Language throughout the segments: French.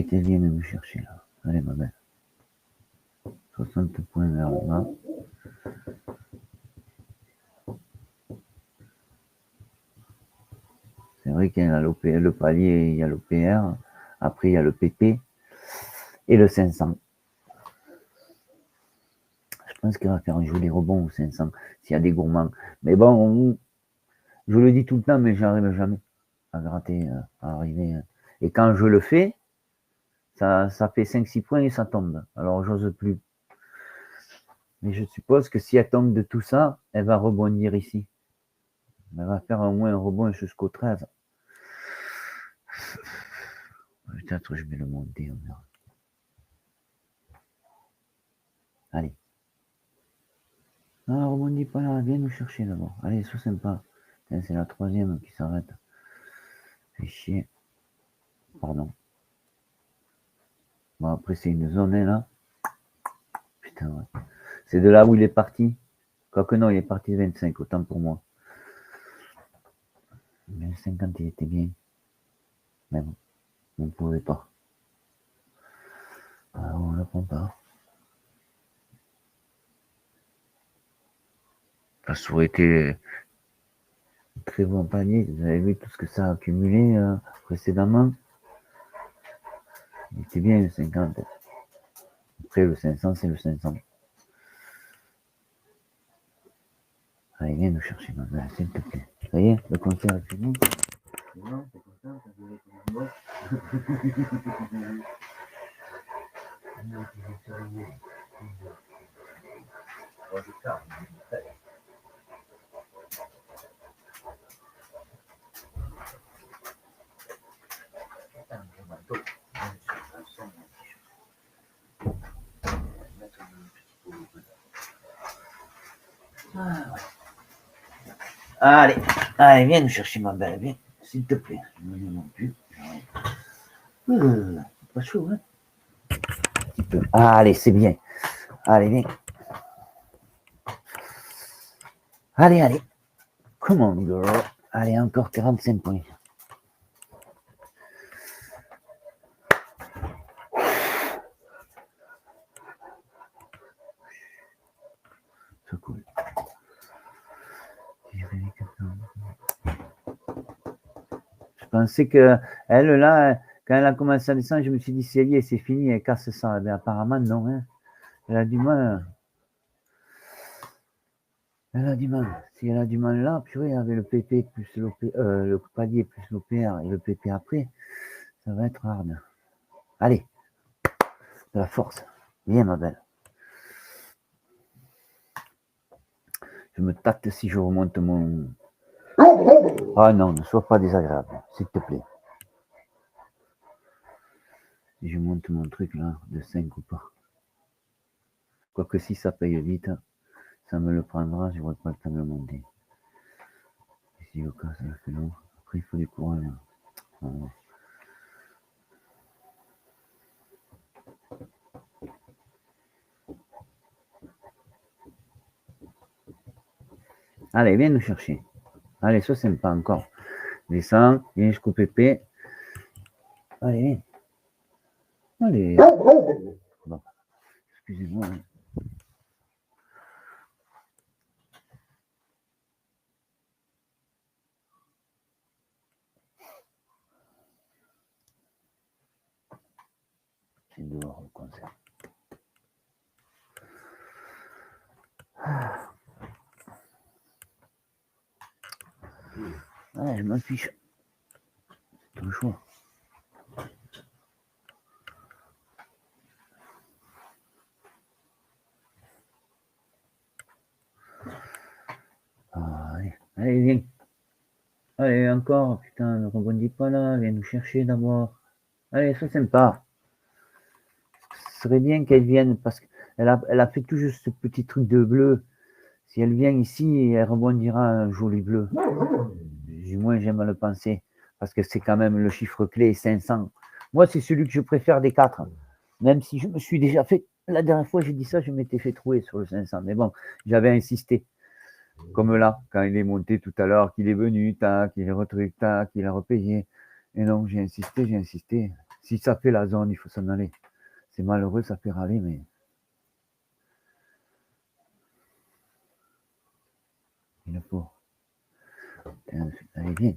voudrais qu'elle vienne me chercher là. Allez, ma belle. 60 points vers le bas. C'est vrai qu'il y a le palier, il y a l'OPR. Après, il y a le PP et le 500. Je pense qu'il va faire un joli rebond au 500 s'il y a des gourmands. Mais bon, je le dis tout le temps, mais j'arrive jamais à gratter, à arriver. Et quand je le fais, ça fait 5-6 points et ça tombe. Alors, j'ose plus. Mais je suppose que si elle tombe de tout ça, elle va rebondir ici. Elle va faire au moins un rebond jusqu'au 13. Peut-être je vais le monter, on verra. Allez. Non, rebondis pas là, viens nous chercher d'abord. Allez, sois sympa. C'est la troisième qui s'arrête. Fait chier. Pardon. Bon, après, c'est une zone, hein, là. Putain, ouais. C'est de là où il est parti. Quoique non, il est parti 25, autant pour moi. Mais le 50, il était bien. Mais bon, on ne pouvait pas. Alors, on ne le prend pas. Ça aurait été très bon panier. Vous avez vu tout ce que ça a accumulé précédemment. Il était bien le 50. Après, le 500, c'est le 500. Allez, viens nous chercher, ma belle, s'il te plaît. Ça y est, le concert est fini. C'est bon, t'es content, t'as donné ton envoi. Allez, allez, viens nous chercher, ma belle, viens, s'il te plaît. Non plus. Pas chaud, hein? Allez, c'est bien. Allez, viens. Allez, allez. Come on, girl. Allez, encore 45 points. C'est cool. Je pensais que elle, là, quand elle a commencé à descendre, je me suis dit, c'est lié, c'est fini, elle casse ça. Mais apparemment, non. Hein. Elle a du mal. Elle a du mal. Si elle a du mal là, purée, avec le PP plus le palier plus l'OPR et le PP après, ça va être hard. Allez, de la force. Viens, ma belle. Je me tâte si je remonte mon... Ah non, ne sois pas désagréable, s'il te plaît. Si je monte mon truc là, de 5 ou pas. Quoique si ça paye vite, ça me le prendra, je n'aurai pas le temps de le monter. Et si au cas ça le fait long, après il faut du courage. Voilà. Allez, viens nous chercher. Allez, sois sympa encore. Descends, viens jusqu'au PP. Allez. Allez. Bon. Excusez-moi. C'est dehors le concert. Ouais, je m'en fiche. C'est ton choix. Allez, allez, viens. Allez, encore, putain, ne rebondis pas là, viens nous chercher d'abord. Allez, sois sympa. Ce serait bien qu'elle vienne parce qu'elle a fait tout juste ce petit truc de bleu. Si elle vient ici, elle rebondira un joli bleu. Du moins, j'aime à le penser. Parce que c'est quand même le chiffre clé, 500. Moi, c'est celui que je préfère des 4. Même si je me suis déjà fait... La dernière fois, j'ai dit ça, je m'étais fait trouer sur le 500. Mais bon, j'avais insisté. Comme là, quand il est monté tout à l'heure, qu'il est venu, tac, il est retruc, tac, il a repayé. Et donc, j'ai insisté. Si ça fait la zone, il faut s'en aller. C'est malheureux, ça fait râler, mais... il le faut. Allez, viens.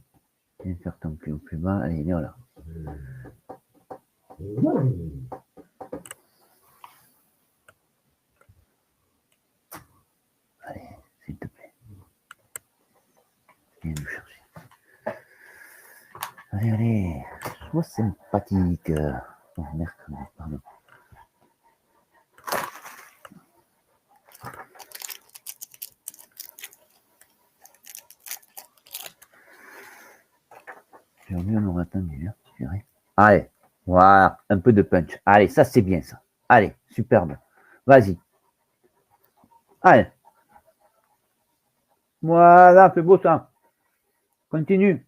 Viens faire ton cul au plus bas. Allez, viens là. Allez, s'il te plaît. Viens nous chercher. Allez, allez. Sois sympathique. Oh, mercredi, pardon. J'ai revu, on aura attendu. Hein. Allez, voilà, un peu de punch. Allez, ça c'est bien ça. Allez, superbe. Vas-y. Allez. Voilà, c'est beau ça. Continue.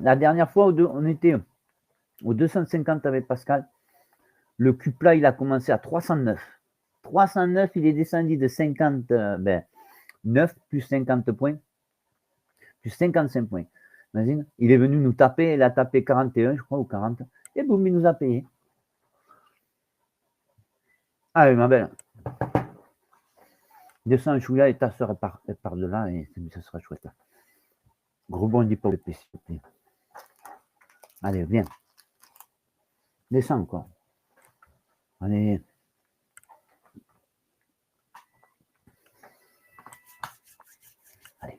La dernière fois, on était au 250 avec Pascal. Le cupla, il a commencé à 309. 309, il est descendu de 9 plus 50 points, plus 55 points. Imagine, il est venu nous taper, il a tapé 41, je crois, ou 40. Et boum, il nous a payé. Allez, ma belle. Descends, Chouïa, et ta soeur part de là, et ça sera chouette. Gros bondi pour le PC. Allez, viens. Descends, quoi. Allez. Allez.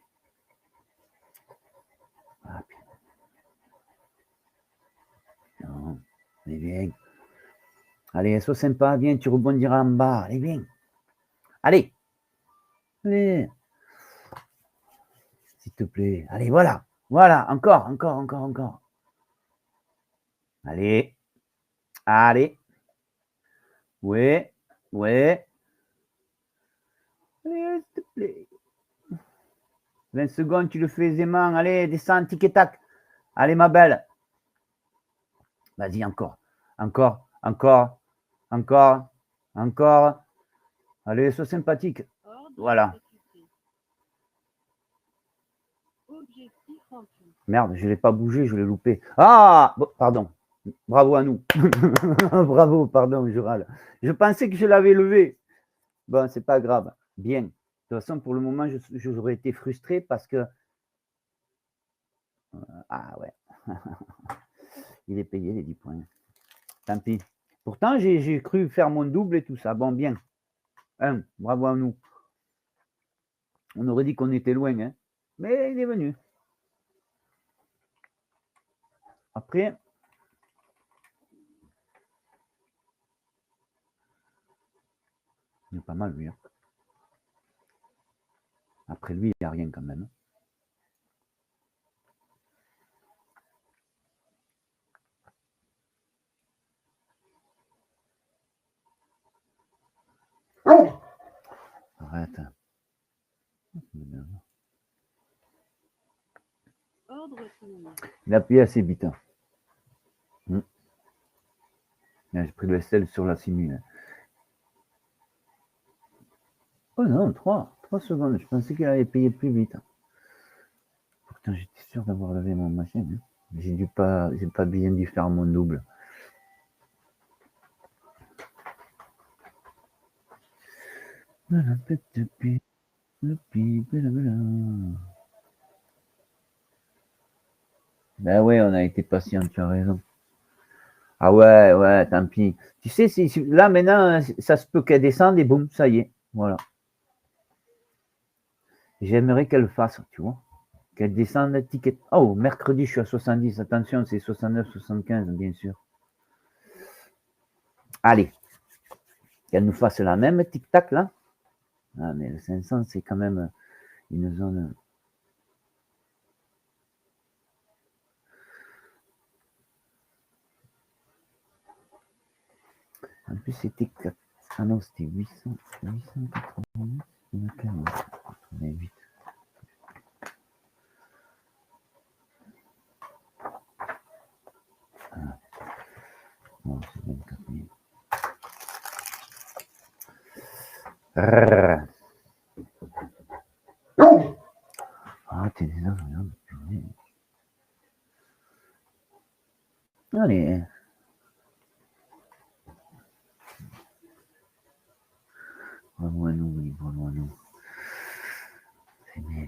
Ah, non. Allez, viens. Allez, sois sympa, viens, tu rebondiras en bas. Allez, viens. Allez. Allez. S'il te plaît. Allez, voilà. Voilà, encore. Allez. Allez. Ouais. Allez, s'il te plaît. 20 secondes, tu le fais aisément. Allez, descends, tic et tac. Allez, ma belle. Vas-y, encore. Allez, sois sympathique. Voilà. Merde, je ne l'ai pas bougé, je l'ai loupé. Ah, pardon. Bravo à nous. Bravo, pardon, je râle. Je pensais que je l'avais levé. Bon, c'est pas grave. Bien. De toute façon, pour le moment, j'aurais été frustré parce que... Ah ouais. Il est payé les 10 points. Tant pis. Pourtant, j'ai cru faire mon double et tout ça. Bon, bien. Bravo à nous. On aurait dit qu'on était loin, hein. Mais il est venu. Après, il est pas mal, lui. Hein. Après lui, il n'y a rien quand même. Arrête. Il a appuyé assez vite. J'ai pris le SL sur la simule. Oh non, 3 secondes. Je pensais qu'il allait payer plus vite. Pourtant, j'étais sûr d'avoir levé mon machine. Hein. J'ai pas bien dû faire mon double. Ben ouais, on a été patient, tu as raison. Ah ouais, tant pis. Tu sais, là maintenant, ça se peut qu'elle descende et boum, ça y est. Voilà. J'aimerais qu'elle le fasse, tu vois. Qu'elle descende la ticket. Oh, mercredi, je suis à 70. Attention, c'est 69, 75, bien sûr. Allez. Qu'elle nous fasse la même tic-tac, là. Ah, mais le 500, c'est quand même une zone... En plus, c'était 4... Ah non, c'était 888. 88. Ah. Non, c'est 24 000. Ah, t'es déjà... Vraiment à nous, oui, vraiment à nous. C'est bien.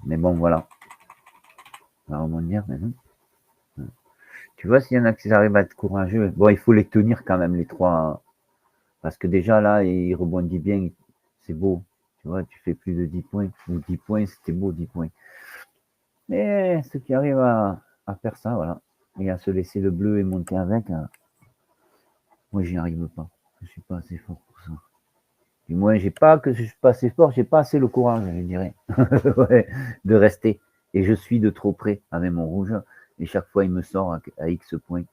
Mais bon, voilà. On va rebondir maintenant. Tu vois, s'il y en a qui arrivent à être courageux, bon, il faut les tenir quand même, les trois. Hein. Parce que déjà, là, il rebondit bien. C'est beau. Tu vois, tu fais plus de 10 points. Ou 10 points, c'était beau, 10 points. Mais ceux qui arrivent à faire ça, voilà. Et à se laisser le bleu et monter avec, moi, j'y arrive pas. Je suis pas assez fort pour ça. Du moins, j'ai pas que je suis pas assez fort, j'ai pas assez le courage, je dirais, ouais, de rester. Et je suis de trop près avec mon rouge. Et chaque fois, il me sort à X points.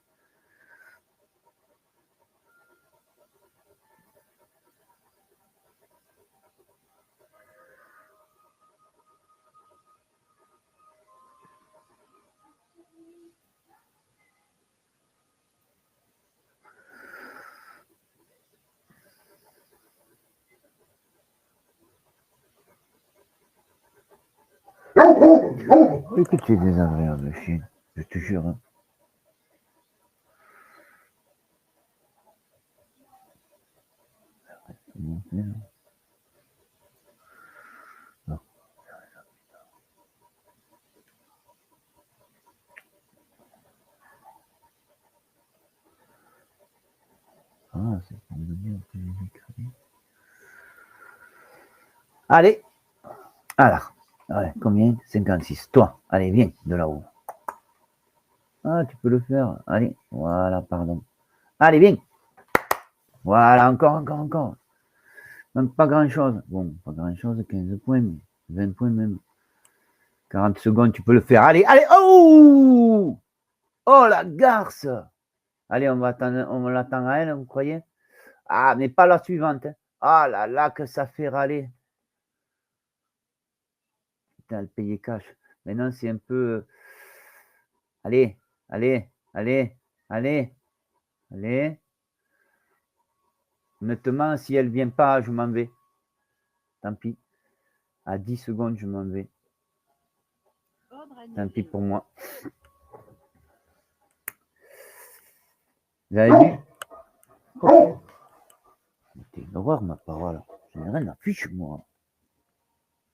Et que tu es désagréable, chien. Je te jure. Hein. Non. Ah, c'est pour me dire que j'ai écrit. Allez. Alors. Ouais, combien 56. Toi, allez, viens de là-haut. Ah, tu peux le faire. Allez, voilà, pardon. Allez, viens. Voilà, encore. Même pas grand-chose. Bon, pas grand-chose, 15 points, mais 20 points même. 40 secondes, tu peux le faire. Allez. Oh Oh, la garce. Allez, on l'attend à elle, vous croyez? Ah, mais pas la suivante. Hein. Ah là là, que ça fait râler. Putain, le payer cash. Maintenant, c'est un peu. Allez, allez, allez, allez, allez. Honnêtement, si elle vient pas, je m'en vais. Tant pis. À 10 secondes, je m'en vais. Tant pis pour moi. Vous avez vu? Oh. C'est une horreur, ma parole. Je n'ai rien à fiche, moi.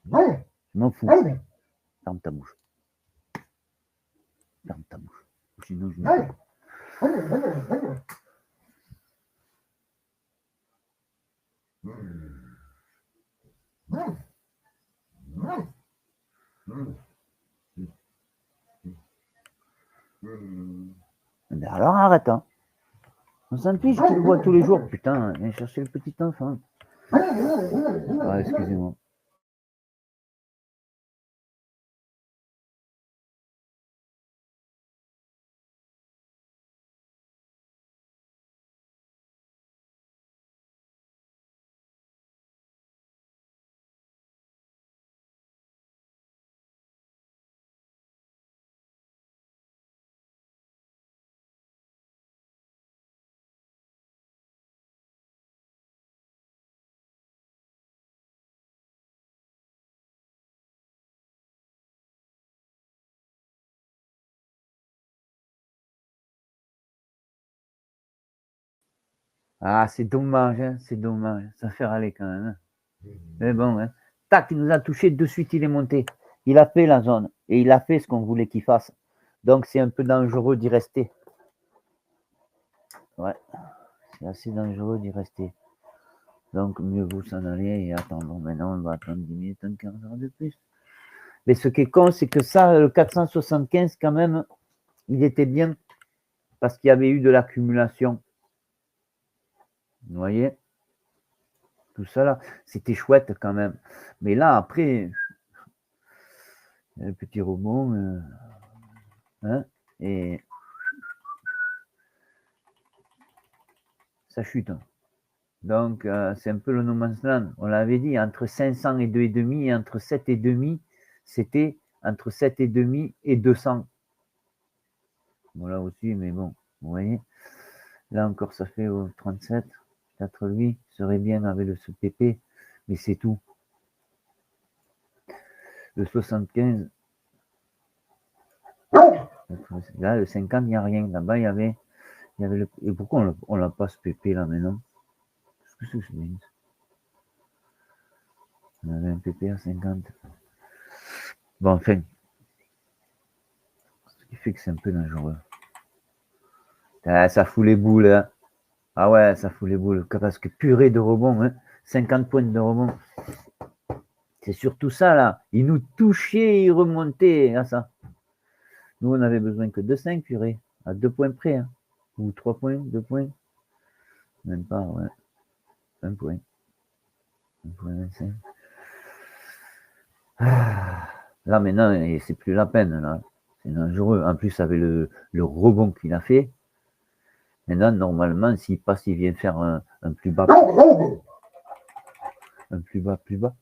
Je m'en fous. Ferme ta bouche. Ferme ta bouche. Sinon, je me... Mais alors arrête, hein. On s'en fiche, tu le vois tous les jours. Putain, viens chercher le petit enfant. Ah, excusez-moi. Ah, c'est dommage, hein, c'est dommage. Ça fait râler quand même. Hein. Mais bon, hein. Tac, il nous a touché, de suite il est monté. Il a fait la zone. Et il a fait ce qu'on voulait qu'il fasse. Donc c'est un peu dangereux d'y rester. Ouais, c'est assez dangereux d'y rester. Donc mieux vaut s'en aller et attendre. Maintenant, on va attendre 10 minutes, un quart d'heure de plus. Mais ce qui est con, c'est que ça, le 475, quand même, il était bien parce qu'il y avait eu de l'accumulation. Vous voyez? Tout ça là, c'était chouette quand même. Mais là, après, le petit rebond, hein, et ça chute. Donc, c'est un peu le no man's land. On l'avait dit, entre 500 et 2,5 et entre 7,5, c'était entre 7,5 et 200. Bon, là aussi, mais bon, vous voyez. Là encore, ça fait 37. Peut-être lui serait bien avec le CPP, mais c'est tout. Le 75, là, le 50, il n'y a rien. Là-bas, il y avait le. Et pourquoi on l'a pas ce PP là maintenant? Qu'est-ce que c'est? On avait un PP à 50. Bon, enfin. Ce qui fait que c'est un peu dangereux. Ah, ça fout les boules. Hein. Ah ouais, ça fout les boules. Parce que purée de rebond. Hein. 50 points de rebond. C'est surtout ça, là. Il nous touchait, il remontait. À ça. Nous, on avait besoin que de 5, purée. À 2 points près. Hein. Ou 3 points, 2 points. Même pas, ouais. 1 point. 1 point 25. Ah. Là, maintenant, c'est plus la peine, là. C'est dangereux. En plus, avec le rebond qu'il a fait. Maintenant, normalement, s'il passe, il vient faire un plus bas. Un plus bas, plus bas.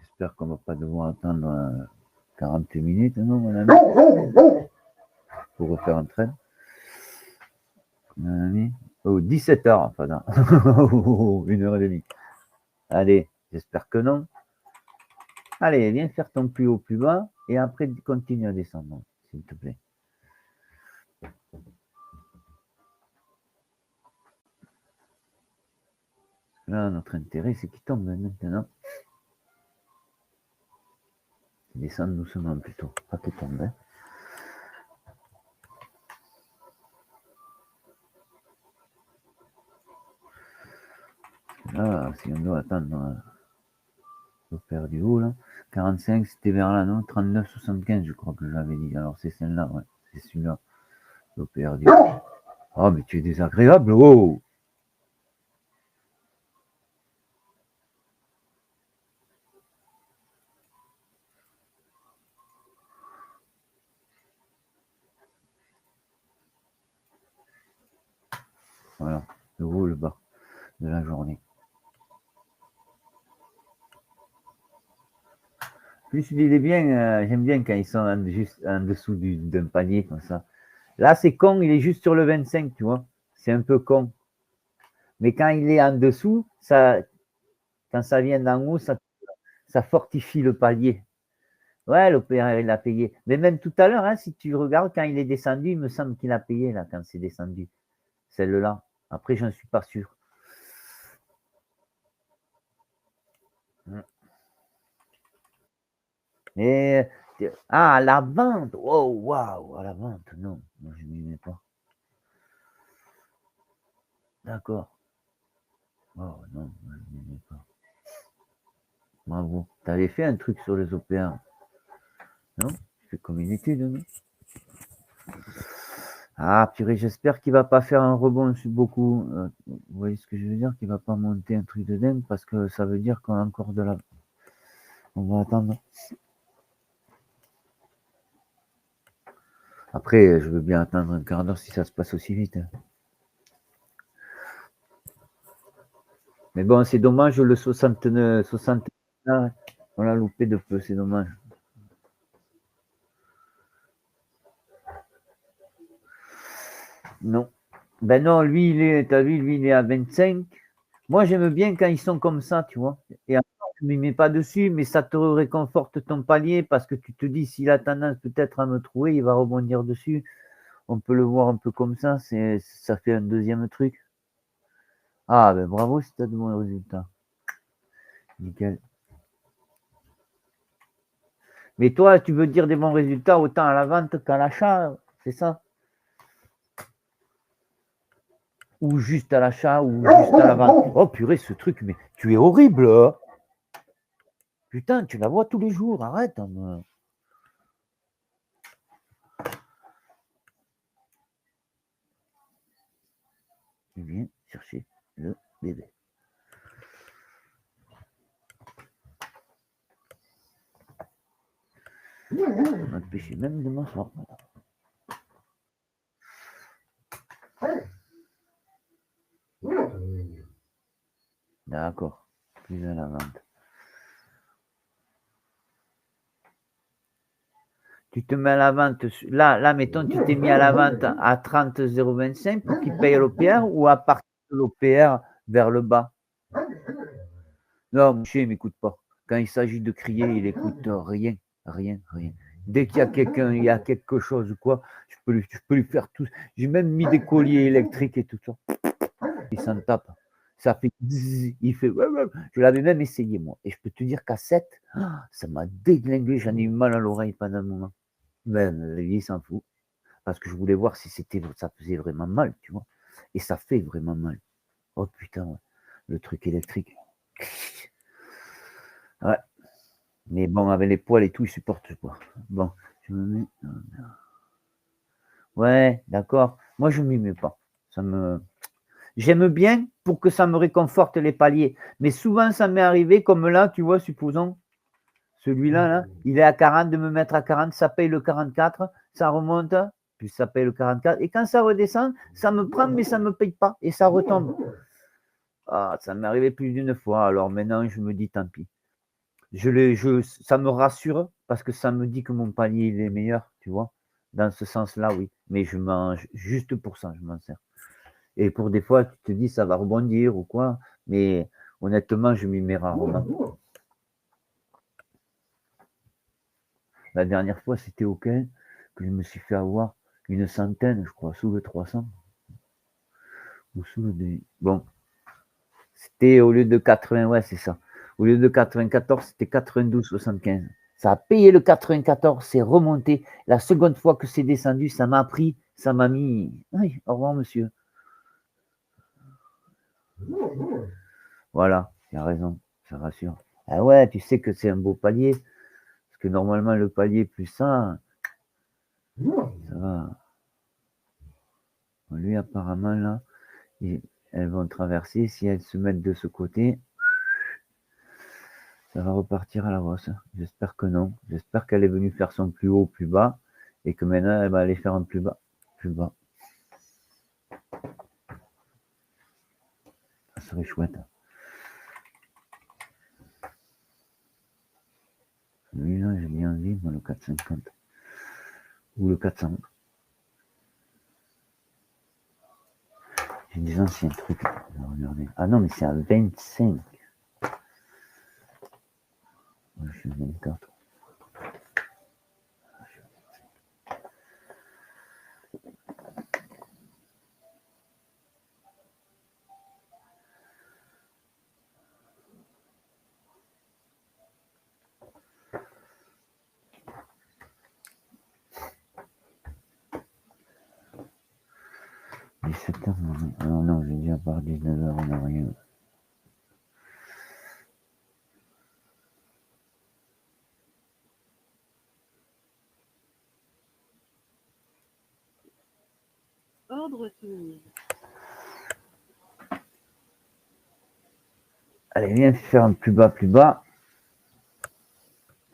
J'espère qu'on ne va pas devoir attendre 40 minutes, non, mon ami, pour refaire un train. Mon ami. Oh, 17h, pardon. 1h30. Allez, j'espère que non. Allez, viens faire ton plus haut, plus bas, et après, continue à descendre, s'il te plaît. Là, notre intérêt, c'est qu'il tombe maintenant. Il descend doucement plutôt, pas qu'il tombe. Hein. Là, si on doit attendre l'opère du haut, là, 45, c'était vers là, non 39, 75, je crois que je l'avais dit. Alors, c'est celle-là, ouais, c'est celui-là, l'opère du haut. Oh, mais tu es désagréable, oh. Voilà, le haut, le bas de la journée. Plus il est bien, j'aime bien quand ils sont juste en dessous d'un panier comme ça. Là, c'est con, il est juste sur le 25, tu vois. C'est un peu con. Mais quand il est en dessous, quand ça vient d'en haut, ça fortifie le palier. Ouais, l'opérateur, il a payé. Mais même tout à l'heure, hein, si tu regardes, quand il est descendu, il me semble qu'il a payé, là, quand c'est descendu. Celle-là. Après, j'en suis pas sûr. Et, à la vente. Oh, waouh, à la vente. Non, moi, je n'y mets pas. D'accord. Oh, non, moi, je n'y mets pas. Bravo. Tu avais fait un truc sur les OPA, non? Tu fais comme une étude, non? Ah, purée, j'espère qu'il va pas faire un rebond beaucoup. Vous voyez ce que je veux dire? Qu'il va pas monter un truc de dingue parce que ça veut dire qu'on a encore de la. On va attendre. Après, je veux bien attendre un quart d'heure si ça se passe aussi vite. Mais bon, c'est dommage, le 69, 60, on l'a loupé de peu, c'est dommage. Non. Ben non, lui, t'as vu, lui, il est à 25. Moi, j'aime bien quand ils sont comme ça, tu vois. Et après, je ne m'y mets pas dessus, mais ça te réconforte ton palier parce que tu te dis, s'il a tendance peut-être à me trouver, il va rebondir dessus. On peut le voir un peu comme ça, ça fait un deuxième truc. Ah, ben bravo si tu as de bons résultats. Nickel. Mais toi, tu veux dire des bons résultats autant à la vente qu'à l'achat, c'est ça? Ou juste à l'achat, ou juste à la vente. Oh purée, ce truc, mais tu es horrible, hein. Putain, tu la vois tous les jours, arrête. Tu viens chercher le bébé. On m'a empêché même de m'asseoir. D'accord, plus à la vente. Tu te mets à la vente, là, mettons, tu t'es mis à la vente à 30,025 pour qu'il paye l'OPR ou à partir de l'OPR vers le bas? Non, mon chien, il m'écoute pas. Quand il s'agit de crier, il écoute rien, rien, rien. Dès qu'il y a quelqu'un, il y a quelque chose ou quoi, je peux lui faire tout. J'ai même mis des colliers électriques et tout ça. Il s'en tape. Ça fait zzz, il fait. Je l'avais même essayé, moi. Et je peux te dire qu'à 7, ça m'a déglingué. J'en ai eu mal à l'oreille pendant un moment. Mais il s'en fout. Parce que je voulais voir si ça faisait vraiment mal, tu vois. Et ça fait vraiment mal. Oh putain, ouais. Le truc électrique. Ouais. Mais bon, avec les poils et tout, il supporte pas. Bon, je me mets. Ouais, d'accord. Moi, je m'y mets pas. Ça me. J'aime bien pour que ça me réconforte les paliers. Mais souvent, ça m'est arrivé, comme là, tu vois, supposons, celui-là, là, il est à 40, de me mettre à 40, ça paye le 44, ça remonte, puis ça paye le 44. Et quand ça redescend, ça me prend, mais ça ne me paye pas. Et ça retombe. Ah, ça m'est arrivé plus d'une fois. Alors maintenant, je me dis, tant pis. Ça me rassure parce que ça me dit que mon palier il est meilleur, tu vois. Dans ce sens-là, oui. Mais je mange juste pour ça, je m'en sers. Et pour des fois, tu te dis ça va rebondir ou quoi. Mais honnêtement, je m'y mets rarement. La dernière fois, c'était auquel que je me suis fait avoir une centaine, je crois, sous le 300. Ou sous le 2. Bon, c'était au lieu de 80, ouais, c'est ça. Au lieu de 94, c'était 92,75. Ça a payé le 94, c'est remonté. La seconde fois que c'est descendu, ça m'a pris, ça m'a mis. Oui, au revoir, monsieur. Voilà, il a raison, ça rassure. Ah ouais, tu sais que c'est un beau palier. Parce que normalement, le palier plus ça va. Lui, apparemment, là, elles vont traverser. Si elles se mettent de ce côté, ça va repartir à la hausse. J'espère que non. J'espère qu'elle est venue faire son plus haut, plus bas. Et que maintenant, elle va aller faire un plus bas. Plus bas. Ça serait chouette. Celui-là, j'ai bien envie, moi, le 450. Ou le 400. J'ai des anciens trucs. Regardez. Ah non, mais c'est à 25. Je suis à 24. H. Non, non, j'ai dit à part 19h, on n'a rien. Ordre soumise. Allez, viens faire un plus bas,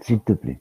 s'il te plaît.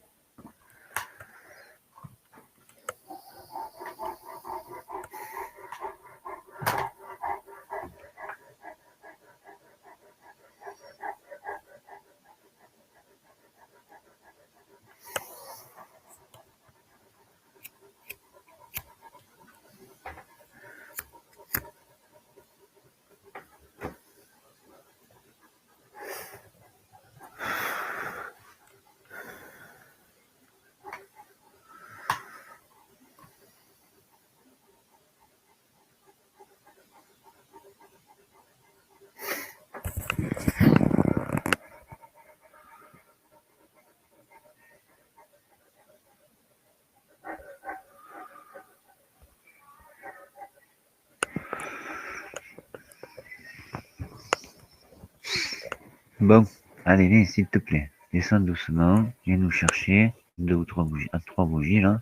Bon, allez, viens, s'il te plaît. Descends doucement, viens nous chercher 2 ou 3 bougies, 3 bougies là.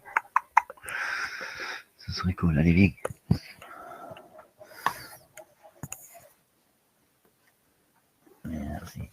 Ce serait cool, allez viens. Merci.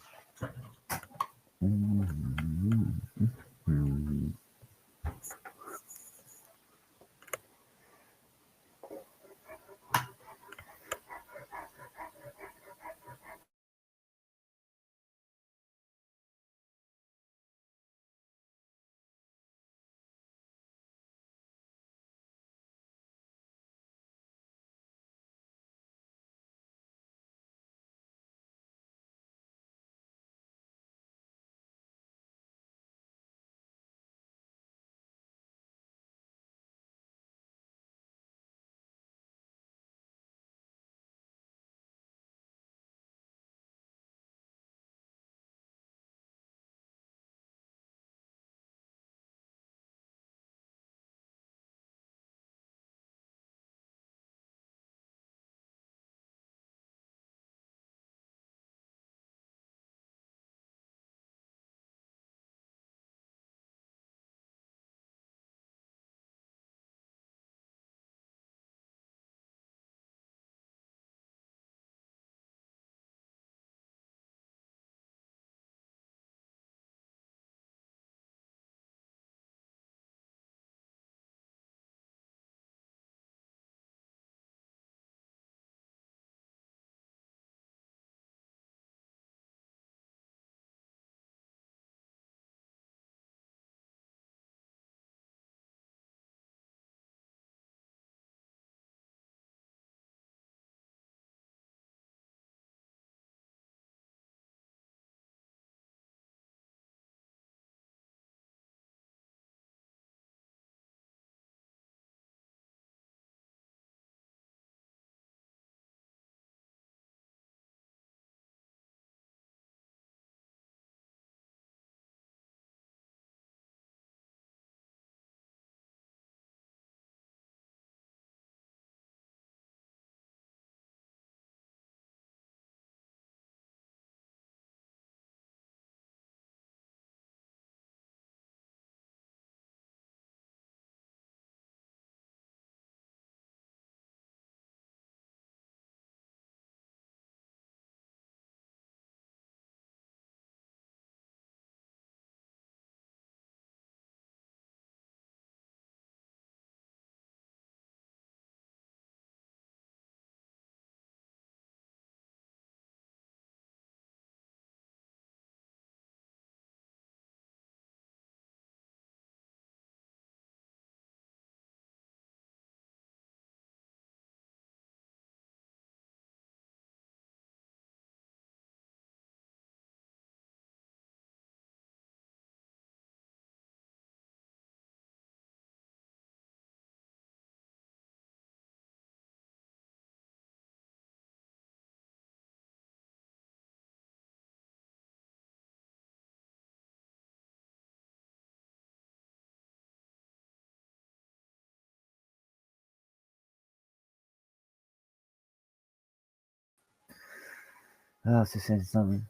Ah, c'est 500 000.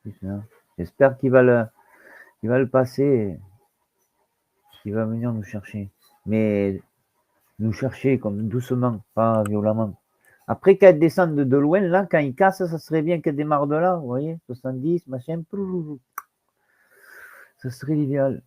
Putain. J'espère qu'il va le passer, qu'il va venir nous chercher. Mais nous chercher comme doucement, pas violemment. Après qu'elle descende de loin, là, quand il casse, ça serait bien qu'elle démarre de là, vous voyez, 70, machin, ça serait l'idéal.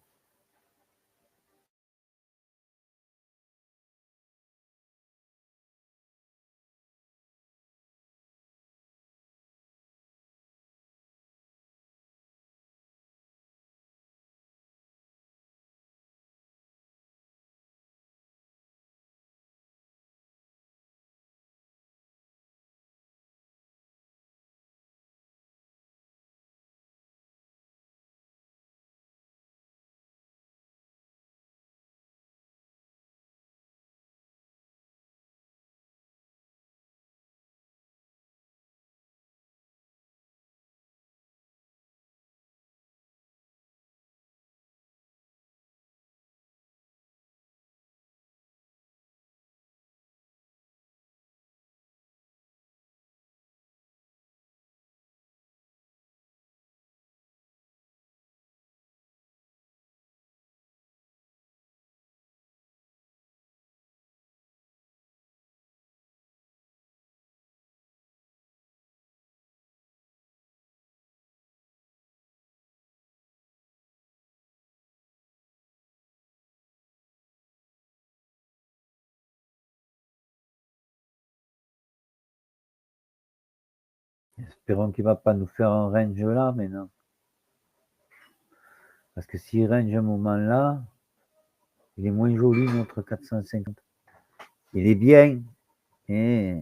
Espérons qu'il va pas nous faire un range là, mais non. Parce que s'il range un moment là, il est moins joli notre 450. Il est bien, et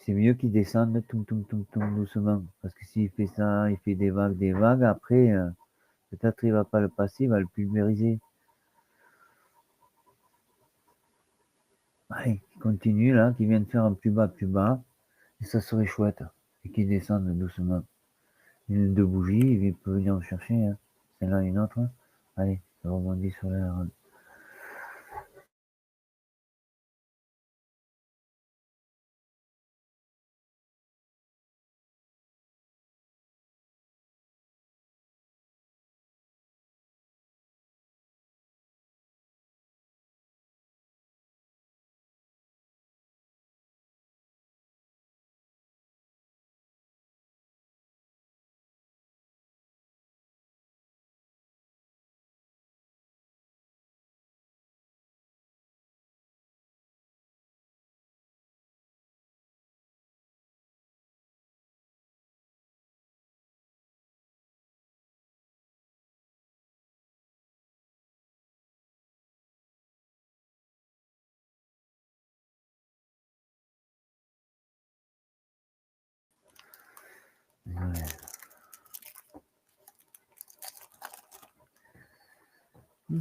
c'est mieux qu'il descende doucement. Parce que s'il fait ça, il fait des vagues, après, peut-être il va pas le passer, il va le pulvériser. Allez, il continue là, qu'il vienne faire un plus bas, et ça serait chouette. Et qu'il descende doucement. Une deux bougies, il peut venir en chercher, hein. Celle-là, une autre. Allez, je rebondis sur la. Ouais. Je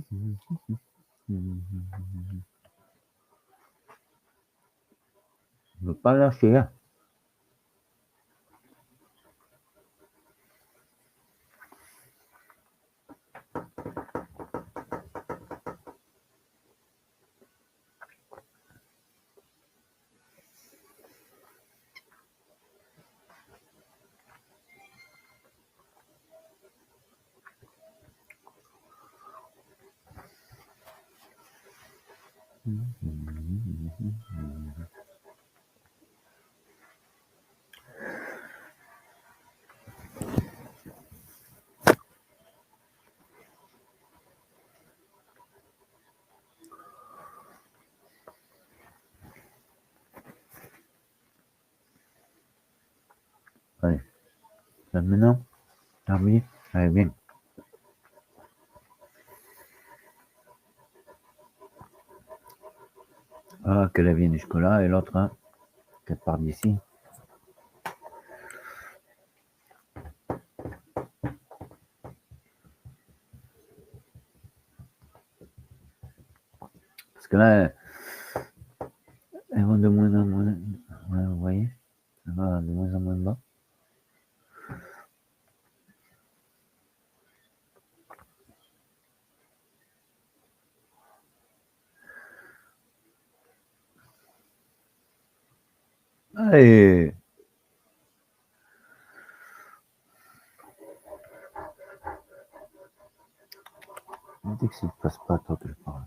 ne veux pas lâcher, hein. Allez, là, maintenant, terminé. Allez, bien. Ah, qu'elle vienne jusque-là, et l'autre, hein, qu'elle part d'ici. Parce que là, elles vont de moins en moins. Ouais, vous voyez, ça va de moins en moins bas. Allez, on dit que ça ne passe pas, toi, que je parle.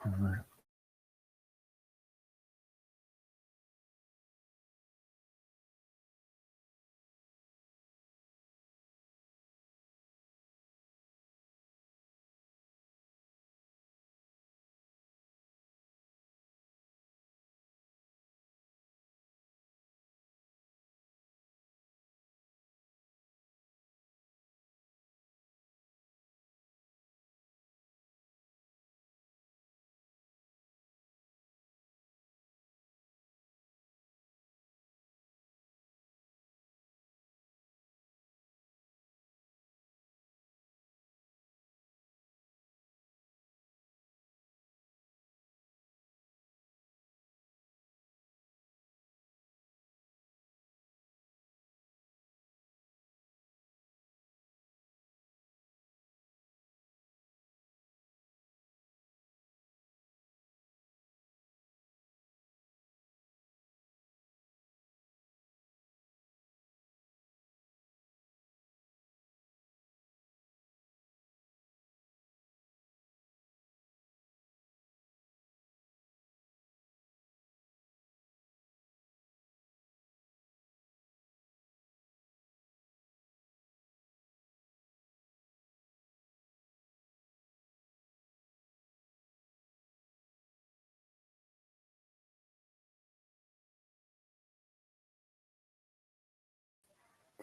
Voilà.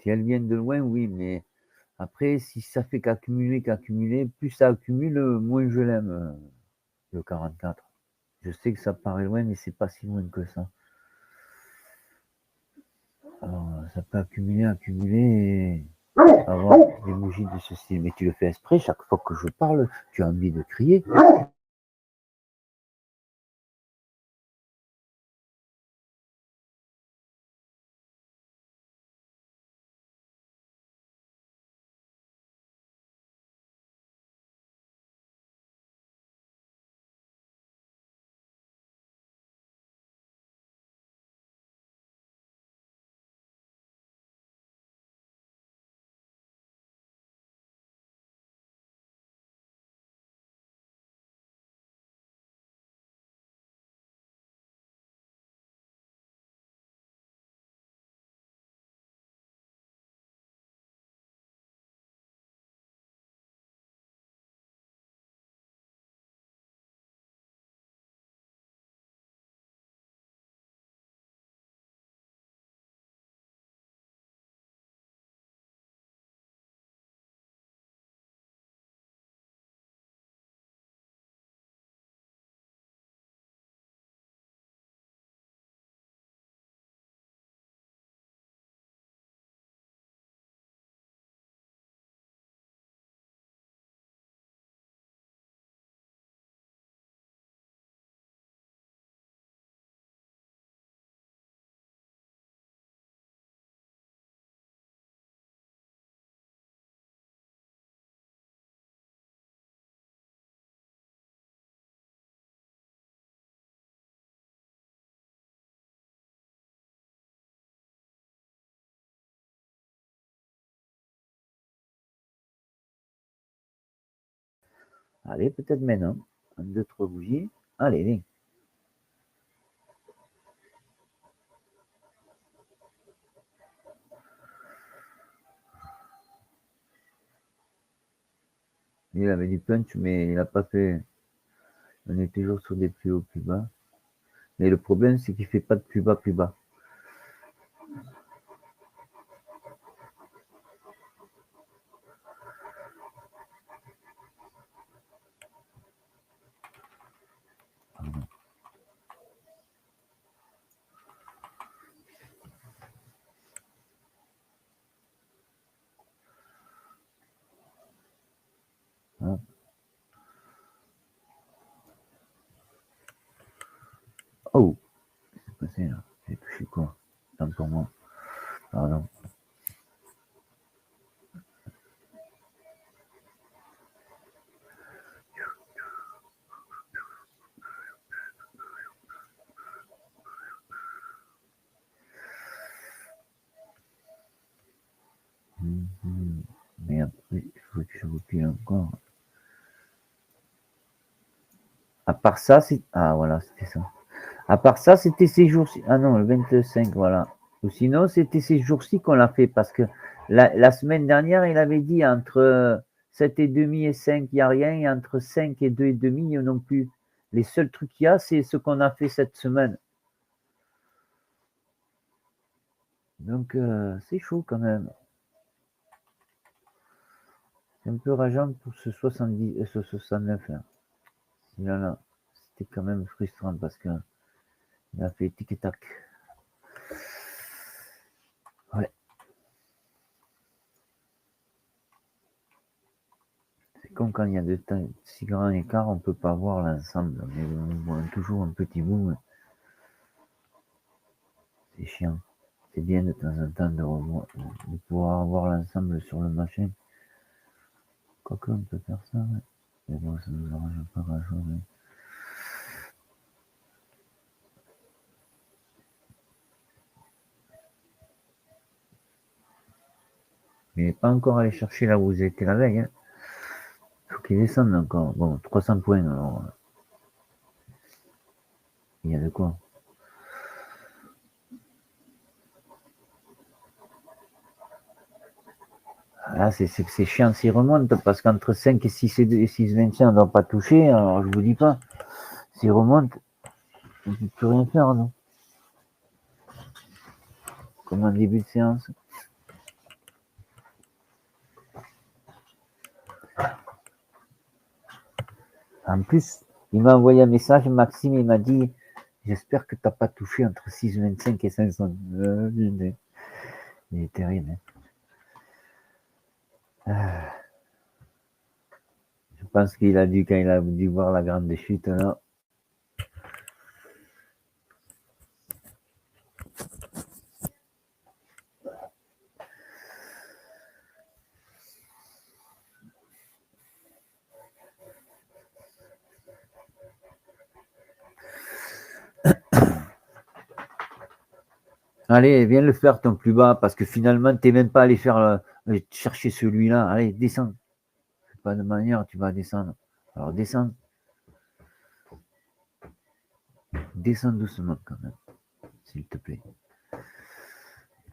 Si elles viennent de loin, oui, mais après, si ça fait qu'accumuler, plus ça accumule, moins je l'aime, le 44. Je sais que ça paraît loin, mais c'est pas si loin que ça. Alors, ça peut accumuler et avoir des bougies de ce style. Mais tu le fais exprès, chaque fois que je parle, tu as envie de crier. Allez, peut-être maintenant. 1, 2, 3 bougies. Allez, viens. Il avait du punch, mais il n'a pas fait. On est toujours sur des plus hauts, plus bas. Mais le problème, c'est qu'il ne fait pas de plus bas, plus bas. Hein. Oh, c'est passé là. J'ai touché quoi? Tant pour moi. Pardon. Mais après, il faut que je repile encore. À part ça, c'est. Ah, voilà, c'était ça. À part ça, c'était ces jours-ci. Ah non, le 25, voilà. Ou sinon, c'était ces jours-ci qu'on l'a fait parce que la semaine dernière, il avait dit entre 7,5 et 5, il n'y a rien. Et entre 5 et 2,5, il n'y en a non plus. Les seuls trucs qu'il y a, c'est ce qu'on a fait cette semaine. Donc, c'est chaud quand même. C'est un peu rageant pour ce 70, ce 69 là. Là, c'était quand même frustrant parce que il a fait tic-tac. Ouais. C'est comme quand il y a de si grands écarts, on ne peut pas voir l'ensemble. Mais on voit toujours un petit bout. C'est chiant. C'est bien de temps en temps de pouvoir avoir l'ensemble sur le machin. Quoique, on peut faire ça, ouais. Mais bon, ça nous arrange pas grand-chose. Hein. Mais il n'est pas encore allé chercher là où vous étiez la veille. Hein. Faut qu'il descende encore. Bon, 300 points, alors. Il y a de quoi. Là, c'est chiant s'il remonte, parce qu'entre 5 et 6 et 6,25, on ne doit pas toucher. Alors, je vous dis pas. S'il remonte, on ne peut plus rien faire, non. Comme en début de séance. En plus, il m'a envoyé un message, Maxime, il m'a dit, j'espère que tu n'as pas touché entre 6,25 et 500. Il est terrible. Hein. Je pense qu'il a dû, quand il a dû voir la grande chute, là. Allez, viens le faire ton plus bas, parce que finalement, tu n'es même pas allé chercher celui-là. Allez, descends. Pas de manière, tu vas descendre. Alors, descends. Descends doucement, quand même, s'il te plaît.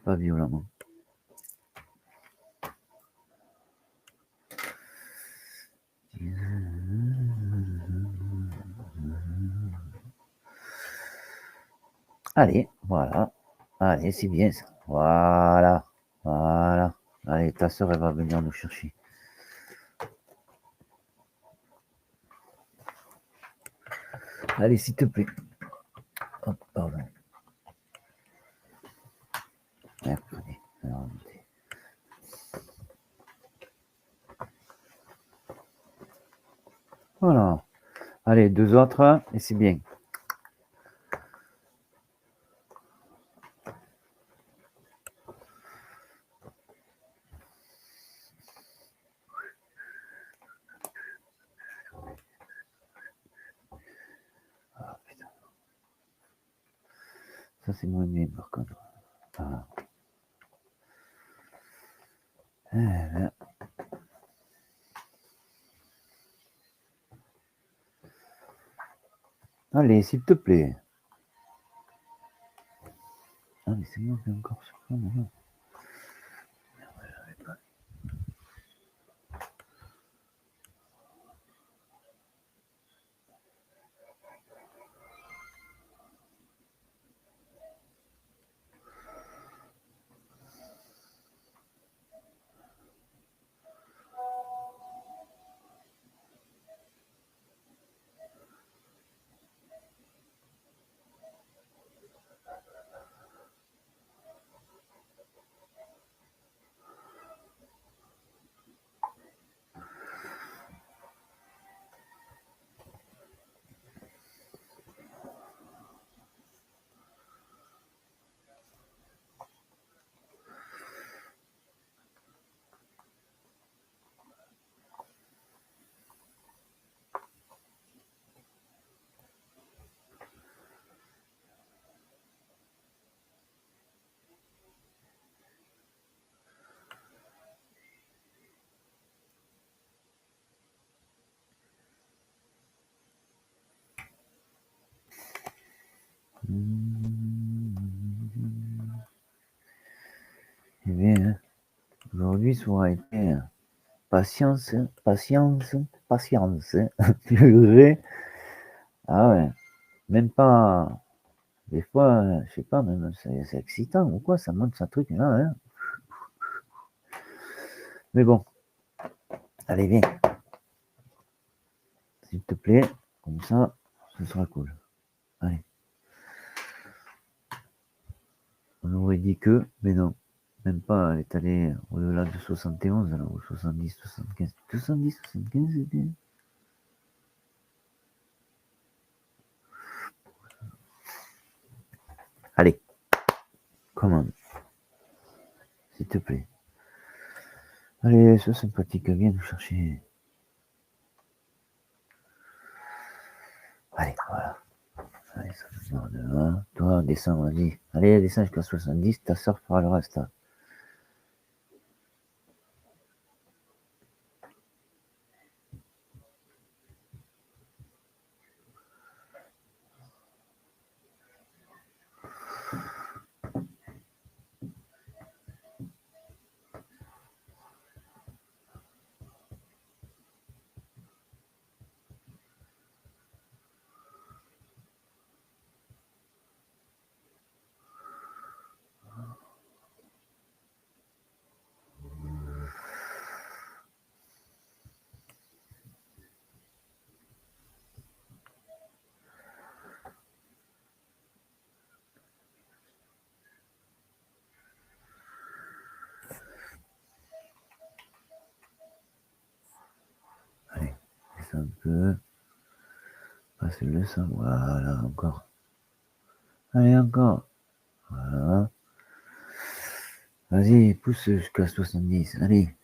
Pas violemment. Allez, voilà. Allez, c'est bien ça. Voilà. Voilà. Allez, ta soeur, elle va venir nous chercher. Allez, s'il te plaît. Hop, pardon. Mercredi. Alors, voilà. Allez, deux autres, et c'est bien. Ah, putain. Ça, c'est moins bien, par contre. Ah. Allez, s'il te plaît. Ah, mais c'est moi qui ai encore sur ça, maintenant. Eh bien, aujourd'hui, ça aura été patience, patience, patience. Purée. Ah ouais. Même pas. Des fois, je sais pas, même c'est excitant ou quoi, ça monte un truc là. Hein. Mais bon, allez, viens. S'il te plaît, comme ça, ce sera cool. Allez. On aurait dit que, mais non. Même pas, elle est allée au-delà de 71, alors, ou 70, 75. 70, 75, c'est bien. Allez, commande. S'il te plaît. Allez, sois sympathique, viens nous chercher. Allez, voilà. Allez, ça me demande, hein. Toi, descends, vas-y. Allez, descends jusqu'à 70, ta soeur fera le reste. Là. un peu. Passe le sang. Voilà, encore. Allez, encore. Voilà. Vas-y, pousse jusqu'à 70. Allez.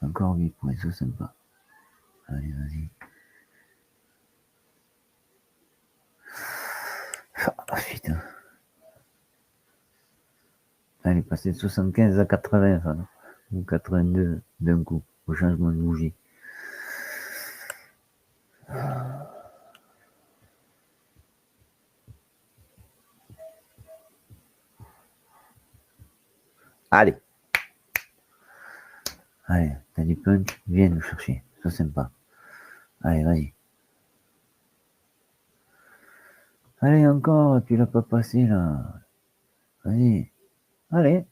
Encore 8 points, c'est sympa. Allez, vas-y. Ah, putain. Allez, passer de 75 à 80, enfin, ou 82 d'un coup, au changement de bougie. Allez. Allez, t'as du punch, viens nous chercher. C'est sympa. Allez, vas-y. Allez, encore, tu l'as pas passé là. Vas-y. Allez.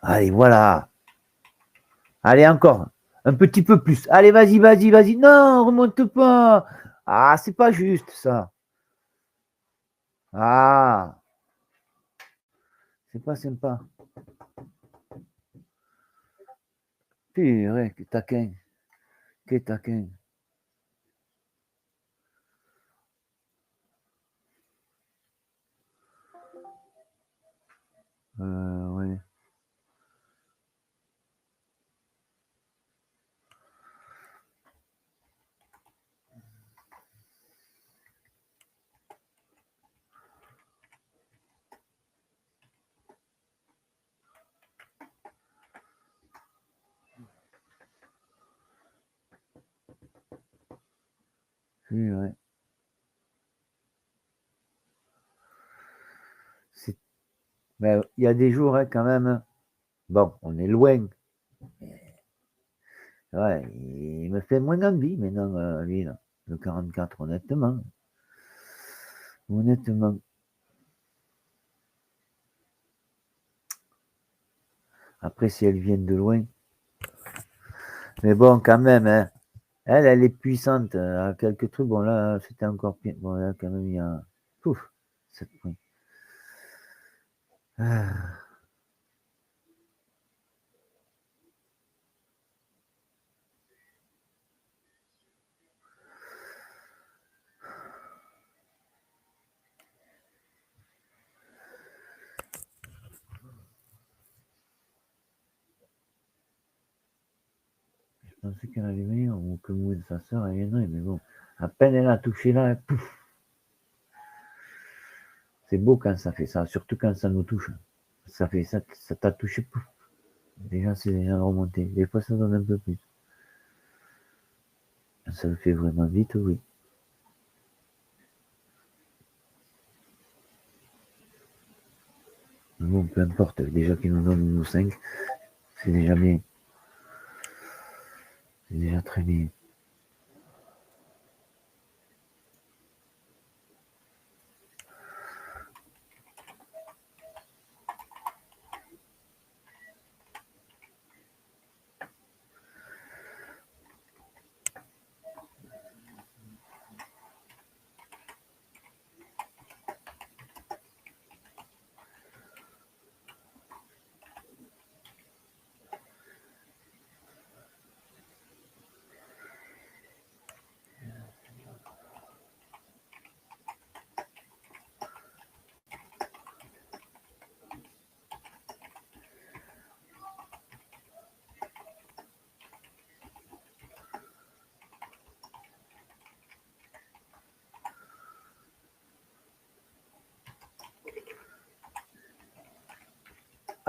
Allez, voilà. Allez, encore. Un petit peu plus. Allez, vas-y, vas-y, vas-y. Non, remonte pas. Ah, c'est pas juste ça. Ah. C'est pas sympa. Purée, que taquin. Que taquin. Ouais. Purée. Mais il y a des jours, hein, quand même. Bon, on est loin. Ouais, il me fait moins envie maintenant, lui, là. Le 44, honnêtement. Honnêtement. Après, si elles viennent de loin. Mais bon, quand même, hein. Elle est puissante. À quelques trucs. Bon, là, c'était encore pire. Bon, là, quand même, il y a. Pouf, 7 points. Ah. Je pensais qu'elle allait venir, ou que Mou de sa sœur, elle viendrait, mais bon. À peine elle a touché là, pouf. C'est beau quand ça fait ça, surtout quand ça nous touche. Ça fait ça, ça t'a touché, pouf. Déjà, c'est déjà remonté. Des fois, ça donne un peu plus. Ça le fait vraiment vite, oui. Mais bon, peu importe. Déjà qu'ils nous donnent nos 5, c'est déjà bien. C'est déjà très bien.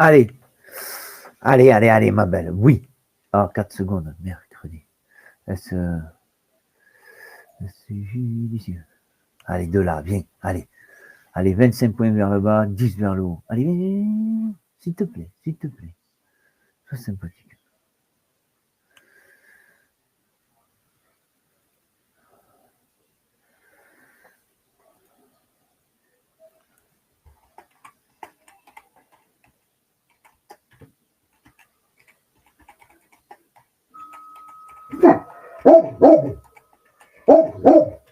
Allez. Allez, allez, allez, ma belle. Oui. Ah, 4 secondes. Mercredi. Est-ce judicieux? Allez, de là, viens. Allez. Allez, 25 points vers le bas, 10 vers le haut. Allez, viens. S'il te plaît, s'il te plaît. Sois sympathique.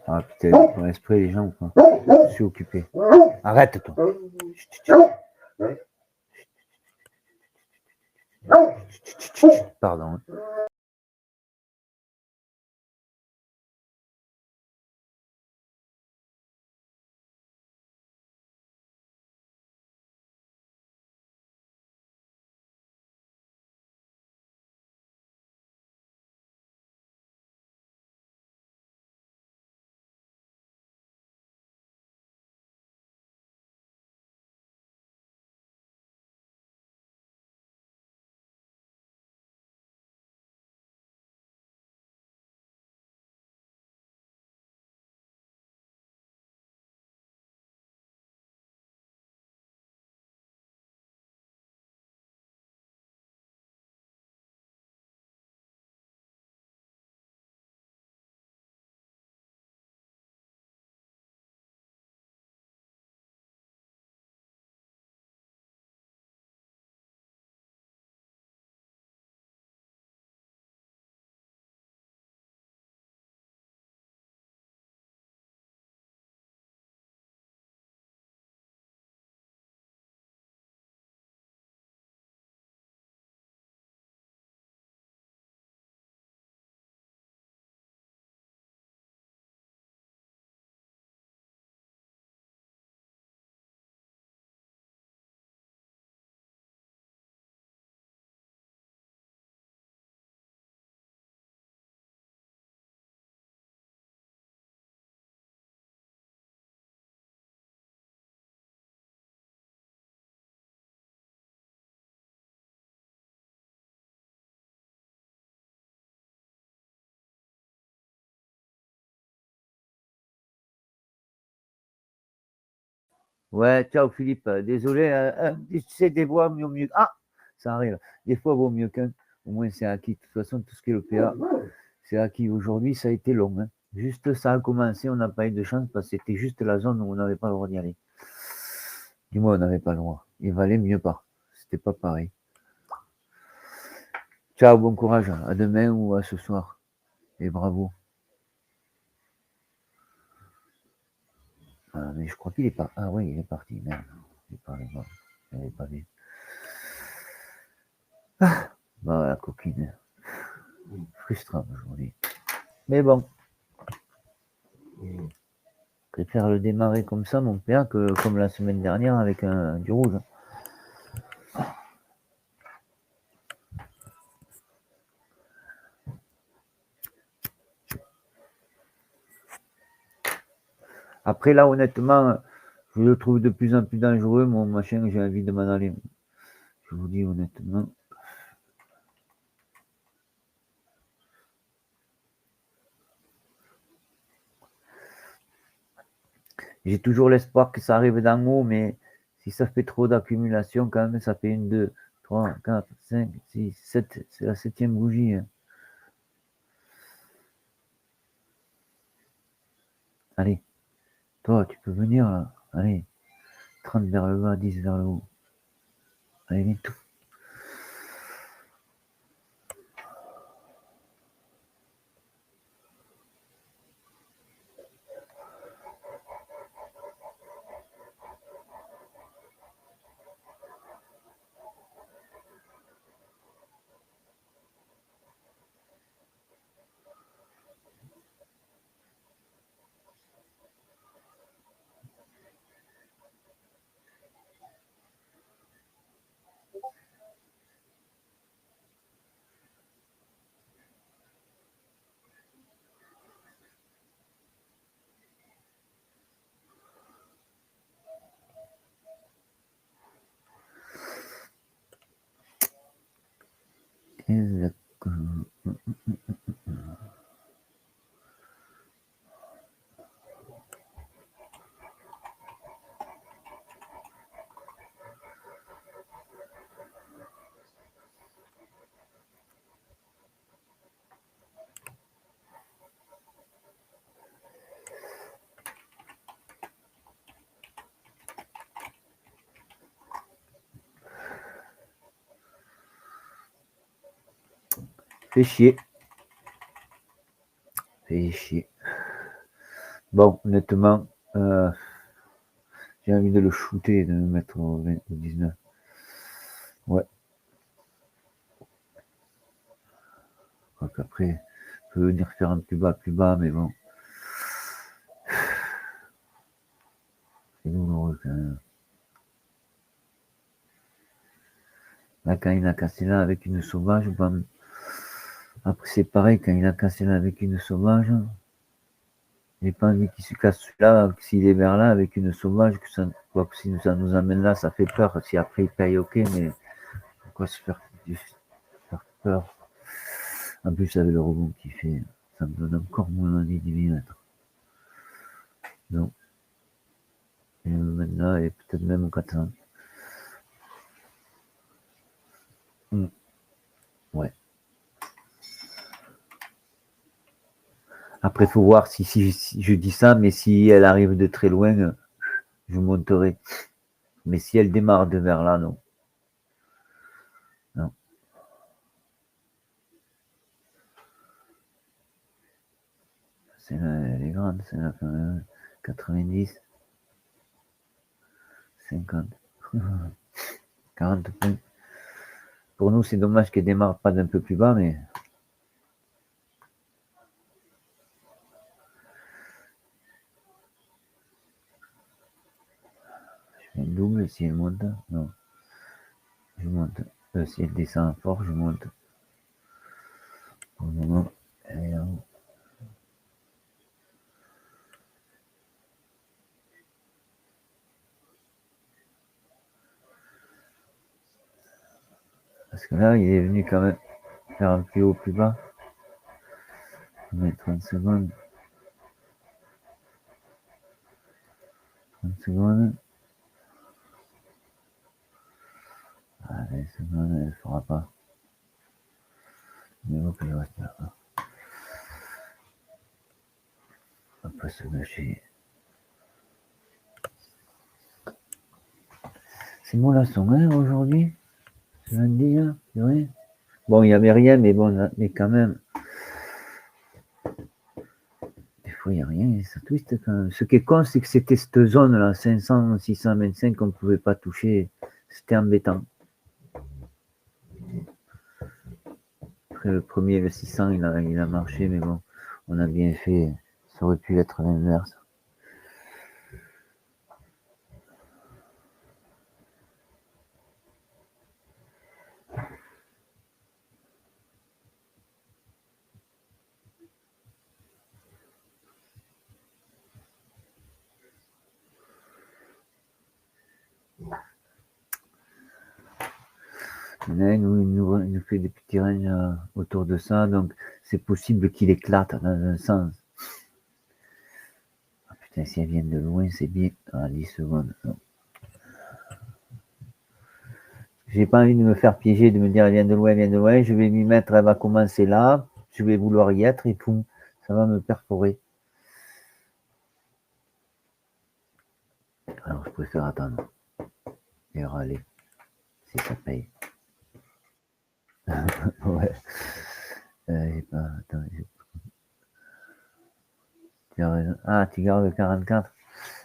Ah putain, pour esprit les gens, quoi. Je suis occupé. Arrête, toi. Pardon. Ouais, ciao Philippe. Désolé, tu sais, des voix mieux mieux. Ah, ça arrive. Des fois, vaut mieux qu'un. Au moins, c'est acquis. De toute façon, tout ce qui est le PA, c'est acquis. Aujourd'hui, ça a été long, hein. Juste ça a commencé, on n'a pas eu de chance parce que c'était juste la zone où on n'avait pas le droit d'y aller. Du moins, on n'avait pas le droit. Il valait mieux pas. C'était pas pareil. Ciao, bon courage. À demain ou à ce soir. Et bravo. Ah, mais je crois qu'il est pas. Ah oui, il est parti. Merde. Il est pas allé voir. Je l'avais pas vu. Ah, bah, la coquine. Frustrant aujourd'hui. Mais bon. Je préfère le démarrer comme ça, mon père, que comme la semaine dernière avec du rouge. Après, là, honnêtement, je le trouve de plus en plus dangereux, mon machin, j'ai envie de m'en aller. Je vous dis honnêtement. J'ai toujours l'espoir que ça arrive d'en haut, mais si ça fait trop d'accumulation, quand même, ça fait 1, 2, 3, 4, 5, 6, 7. C'est la 7e bougie. Hein. Allez, toi, tu peux venir là. Allez, 30 vers le bas, 10 vers le haut. Allez, viens tout. Fais chier. Fais chier. Bon, honnêtement, j'ai envie de le shooter et de le mettre au 19. Ouais. qu'après, peut venir faire un plus bas, mais bon. C'est douloureux quand même. Là, quand il a cassé là avec une sauvage, bon, après c'est pareil, quand il a cassé là avec une sauvage, j'ai pas envie qu'il se casse là, s'il est vers là avec une sauvage, que ça, quoi, que si ça nous amène là, ça fait peur. Si après il paye, ok, mais pourquoi se faire peur? En plus, avec le rebond qu'il fait, ça me donne encore moins envie d'y mettre. Donc, et maintenant, et peut-être même au 400. Ouais. Après, il faut voir si je dis ça, mais si elle arrive de très loin, je monterai. Mais si elle démarre de vers là, non. Non. C'est là, elle est grande, c'est là quand même. 90, 50, 40 points. Pour nous, c'est dommage qu'elle démarre pas d'un peu plus bas, mais je fais un double si elle monte. Non, je monte. Si elle descend fort, je monte. Pour le moment, elle est là-haut. Parce que là, il est venu quand même faire un plus haut, plus bas. On met 30 secondes. 30 secondes. Allez, secondes, elle ne fera pas. Mais bon, que je reste là. On va pas se gâcher. C'est bon la son aujourd'hui? C'est lundi, hein, c'est vrai? Bon, il n'y avait rien, mais bon, mais quand même. Des fois, il n'y a rien, ça twiste quand même. Ce qui est con, c'est que c'était cette zone-là, 500, 625, qu'on ne pouvait pas toucher. C'était embêtant. Après, le premier, le 600, il a marché, mais bon, on a bien fait. Ça aurait pu être l'inverse. Là, il nous fait des petits ranges autour de ça, donc c'est possible qu'il éclate dans un sens. Ah, putain, si elle vient de loin, c'est bien. Ah, 10 secondes. Non. J'ai pas envie de me faire piéger, de me dire elle vient de loin, elle vient de loin. Je vais m'y mettre, elle va commencer là. Je vais vouloir y être et poum, ça va me perforer. Alors je préfère attendre et râler si ça paye. Ouais. J'ai pas. Attends, tu as raison. Ah, tu gardes le 44.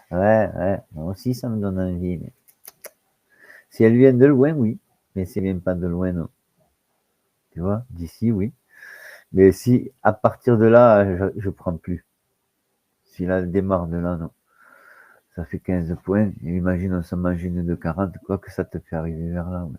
Ouais. Moi aussi, ça me donne envie. Mais... Si elle vient de loin, oui. Mais si elle vient pas de loin, non. Tu vois, d'ici, oui. Mais si à partir de là, je prends plus. Si là, elle démarre de là, non. Ça fait 15 points. Et imagine, on s'en mange une de 40, quoi que ça te fait arriver vers là. Ouais.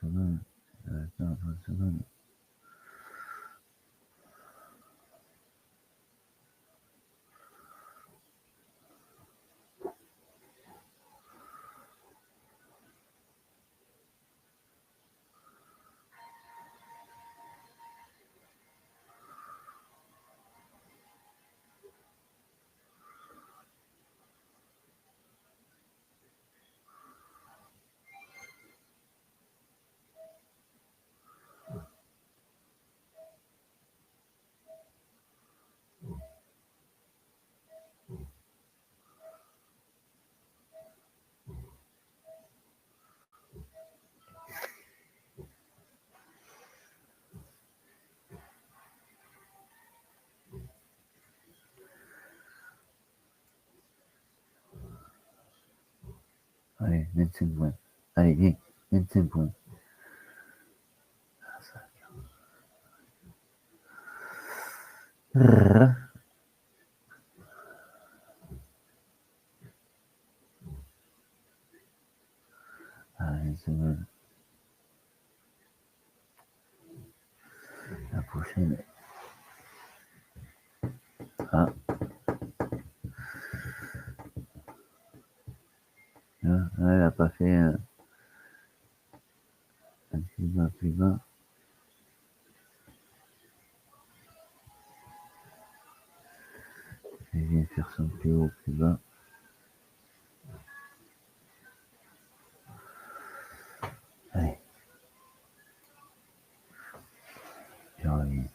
Secondes. 30 secondes. 25 points. Allez, viens. 25 points. Allez, c'est bon. La prochaine. Ah. Là, elle n'a pas fait un plus bas, plus bas. Elle vient faire son plus haut, plus bas. Allez. Je reviens.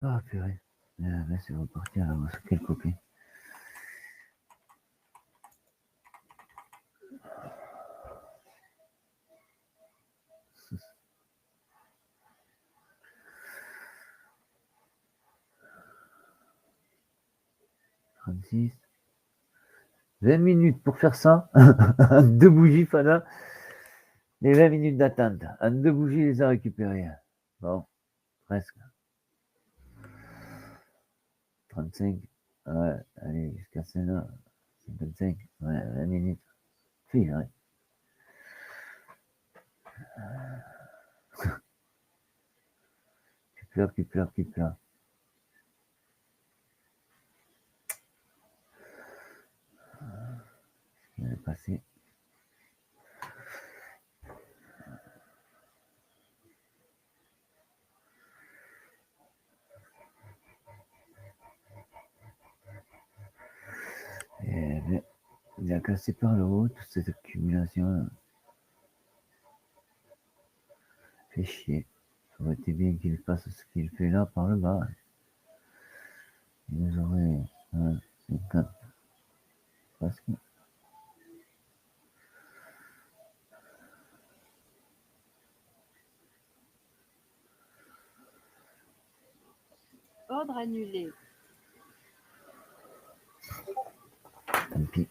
Ah, purée. Là, c'est reparti à la quel coquin. Trente-six. 20 minutes pour faire ça. Deux bougies, Fada. Les 20 minutes d'attente. En deux bougies, les a récupérées. Bon, presque. 35. Ouais, allez, jusqu'à celle-là. 55. Ouais, 20 minutes. Si, ouais. Tu pleures, tu pleures, tu pleures. Il est passé. Et bien, il a cassé par le haut, toute cette accumulation. Fait chier. Ça aurait été bien qu'il fasse ce qu'il fait là par le bas. Il nous aurait 50. Presque. Ordre annulé. Tant pis.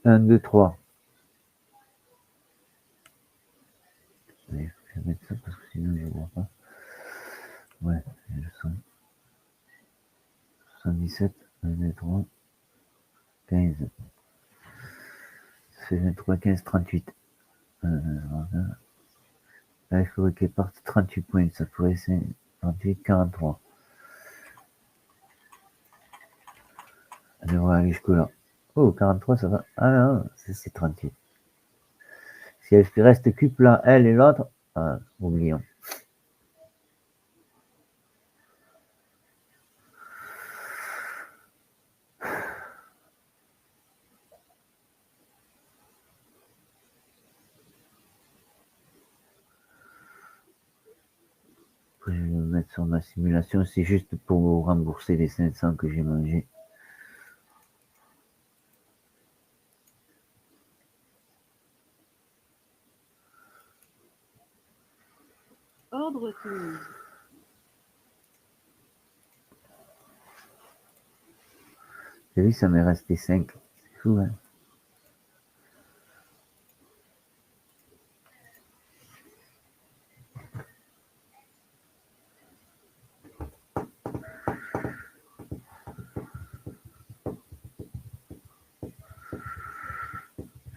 Un, deux, trois. Allez, je vais mettre ça parce que sinon je ne vois pas. Ouais, j'ai le son. 77, 1, 2, 3, 15. Ça fait 23, 15, 38. Là, il faudrait qu'elle parte 38 points. Ça ferait 38, 43. Elle devrait aller jusque-là. Oh, 43, ça va. Ah non, c'est 38. Si elle reste cuple là, elle et l'autre, oublions. Après, je vais me mettre sur ma simulation. C'est juste pour rembourser les 500 que j'ai mangés. Ordre soumis. J'ai vu, ça m'est resté 5. C'est fou, hein.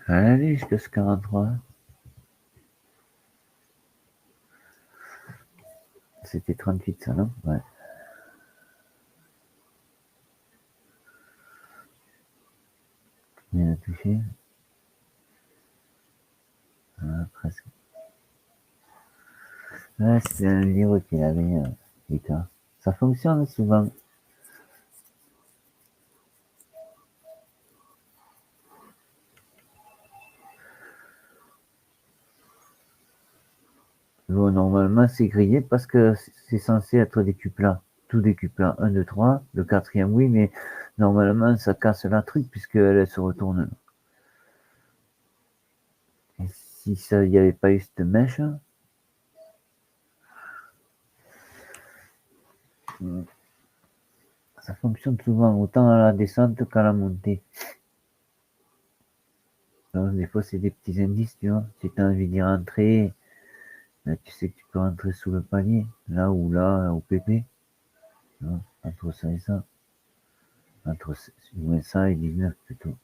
Je vais aller jusqu'à ce 43. C'était 38, ça, non? Ouais. Bien touché. Ah, presque. Ouais, c'est un livre qu'il avait, putain. Ça fonctionne souvent. Bon, normalement, c'est grillé parce que c'est censé être des cuplats. Tout des cuplats. 1, 2, 3. Le quatrième, oui, mais normalement, ça casse la truc puisqu'elle se retourne. Et si ça, il n'y avait pas eu cette mèche, ça fonctionne souvent, autant à la descente qu'à la montée. Alors, des fois, c'est des petits indices, tu vois. Si tu as envie d'y rentrer, là, tu sais que tu peux rentrer sous le panier, là ou là, au PP. Tu vois, entre ça et ça. Entre moins ça et 19 plutôt.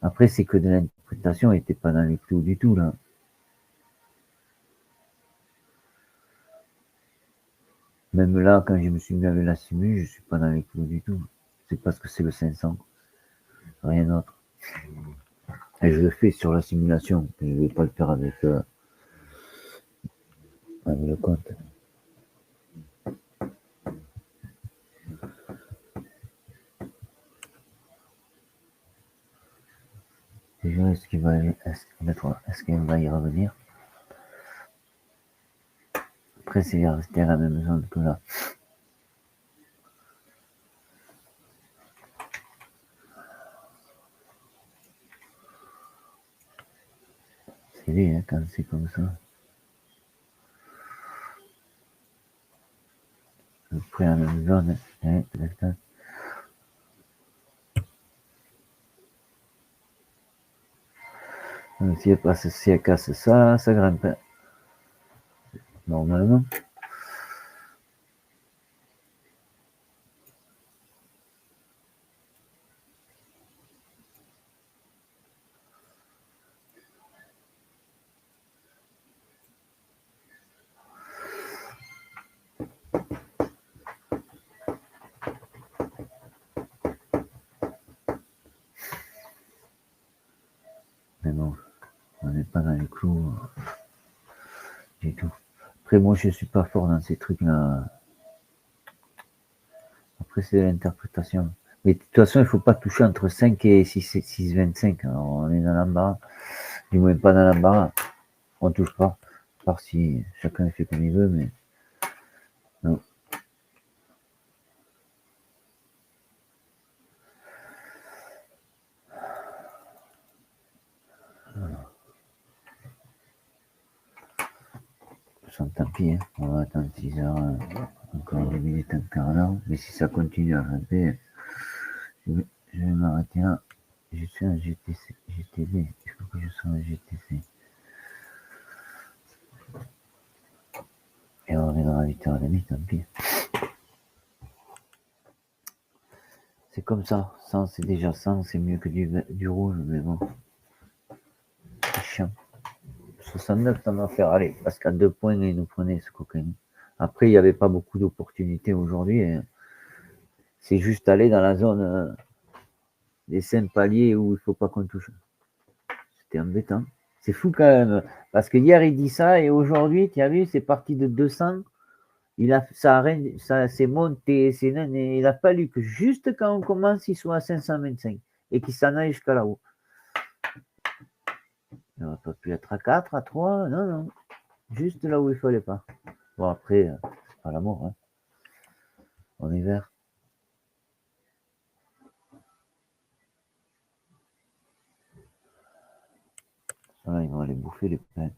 Après, c'est que de l'interprétation, et t'es pas dans les clous du tout, là. Même là, quand je me suis mis avec la simu, je suis pas dans les clous du tout. C'est parce que c'est le 500. Rien d'autre. Et je le fais sur la simulation. Je vais pas le faire avec le compte. Déjà, est-ce qu'il va y revenir? Après, c'est rester à la même zone que là. C'est lui, hein, quand c'est comme ça. Après, à la même zone, hein. Si elle casse ça, ça grimpe. Normalement. Mais bon, on n'est pas dans les clous du tout. Après, moi, je suis pas fort dans ces trucs-là. Après, c'est l'interprétation. Mais de toute façon, il faut pas toucher entre 5 et 6,25. Alors, on est dans l'embarras. Du moins, pas dans l'embarras. On touche pas. À part si chacun fait comme il veut, mais non. Tant pis, hein. On va attendre 6 heures, encore 2 minutes, un quart d'heure. Mais si ça continue à grimper, je vais m'arrêter là. Je suis un GTB. Il faut que je sois un GTC. Et on reviendra à 8h30, tant pis. C'est comme ça. 100, c'est déjà 100, c'est mieux que du rouge, mais bon. C'est chiant. 69, ça m'a fait râler, parce qu'à 2 points, il nous prenait ce cocaïne. Après, il n'y avait pas beaucoup d'opportunités aujourd'hui. C'est juste aller dans la zone des 5 paliers où il ne faut pas qu'on touche. C'était embêtant. C'est fou quand même. Parce que hier, il dit ça, et aujourd'hui, tu as vu, c'est parti de 200. Ça s'est monté, et il a fallu que juste quand on commence, il soit à 525 et qu'il s'en aille jusqu'à là-haut. Il n'aurait pas pu être à 4, à 3, non, non. Juste là où il ne fallait pas. Bon, après, c'est pas l'amour, hein. En hiver. Voilà, ils vont aller bouffer les pains.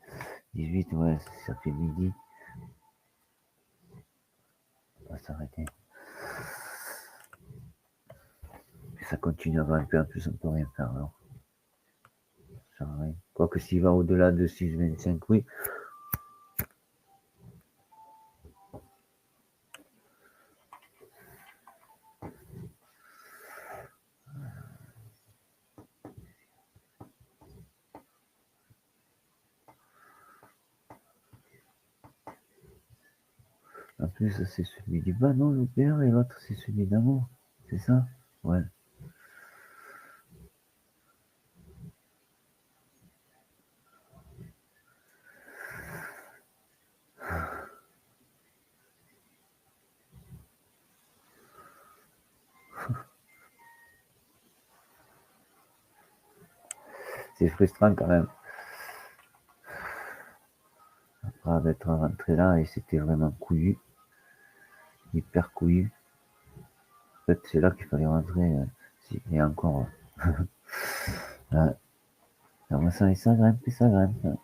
18, ouais, ça fait midi. On va s'arrêter. Et ça continue à grimper, en plus on peut rien faire alors. Ça sert à rien. Quoique s'il va au-delà de 6,25, oui. En plus, ça, c'est celui du bas, non, le père, et l'autre, c'est celui d'amour. C'est ça? Ouais. C'est frustrant quand même. Après d'être rentré là, et c'était vraiment couillu. Hyper couillu. En fait, c'est là qu'il fallait rentrer. Et encore. Ouais. Alors, ça, et ça grimpe, et ça grimpe.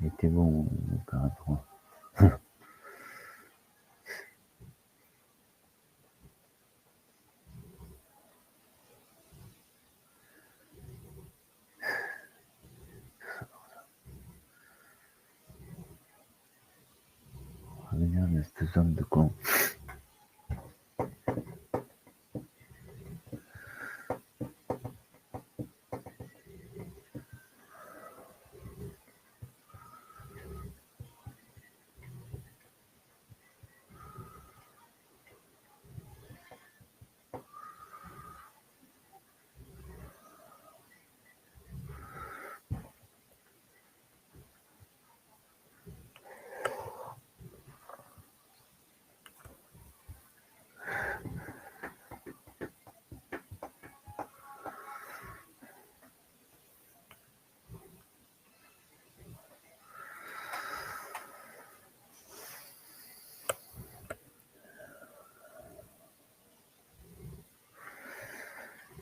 Il était bon, le 43. Revenir dans cette zone de con.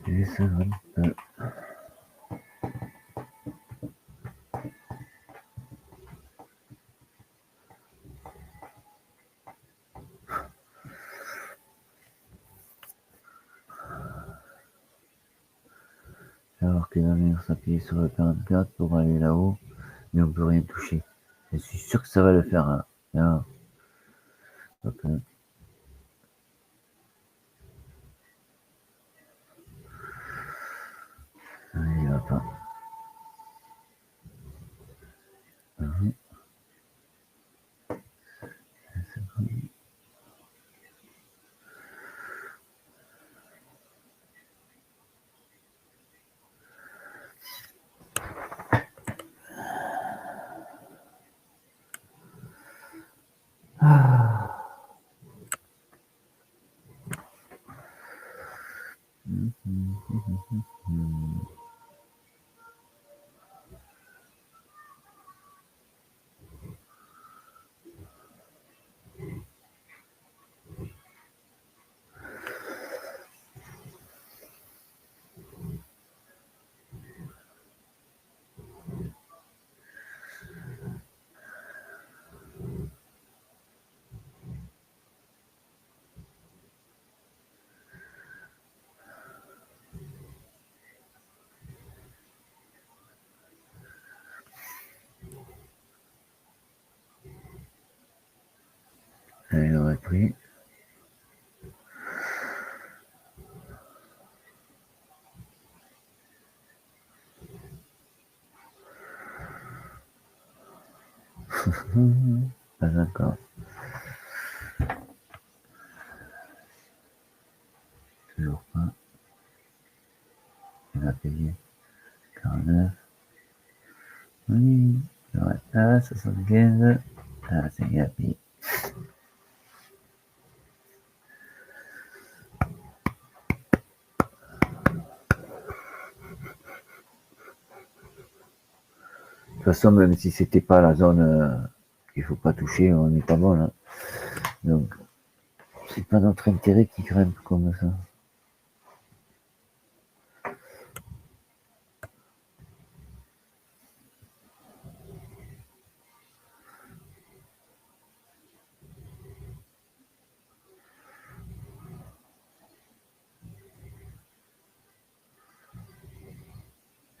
Et ça grimpe. Alors qu'il va venir s'appuyer sur le 44 pour aller là-haut, mais on peut rien toucher. Je suis sûr que ça va le faire. Hein. Alors, donc, il va pas. Mhm. Ah. Elle aurait pris. Pas encore. Toujours pas. Il a payé 49. Oui. Ouais. Ah, 75. Ah, c'est Gabi. façon, même si c'était pas la zone qu'il faut pas toucher, on n'est pas bon là. Donc, c'est pas notre intérêt qui grimpe comme ça.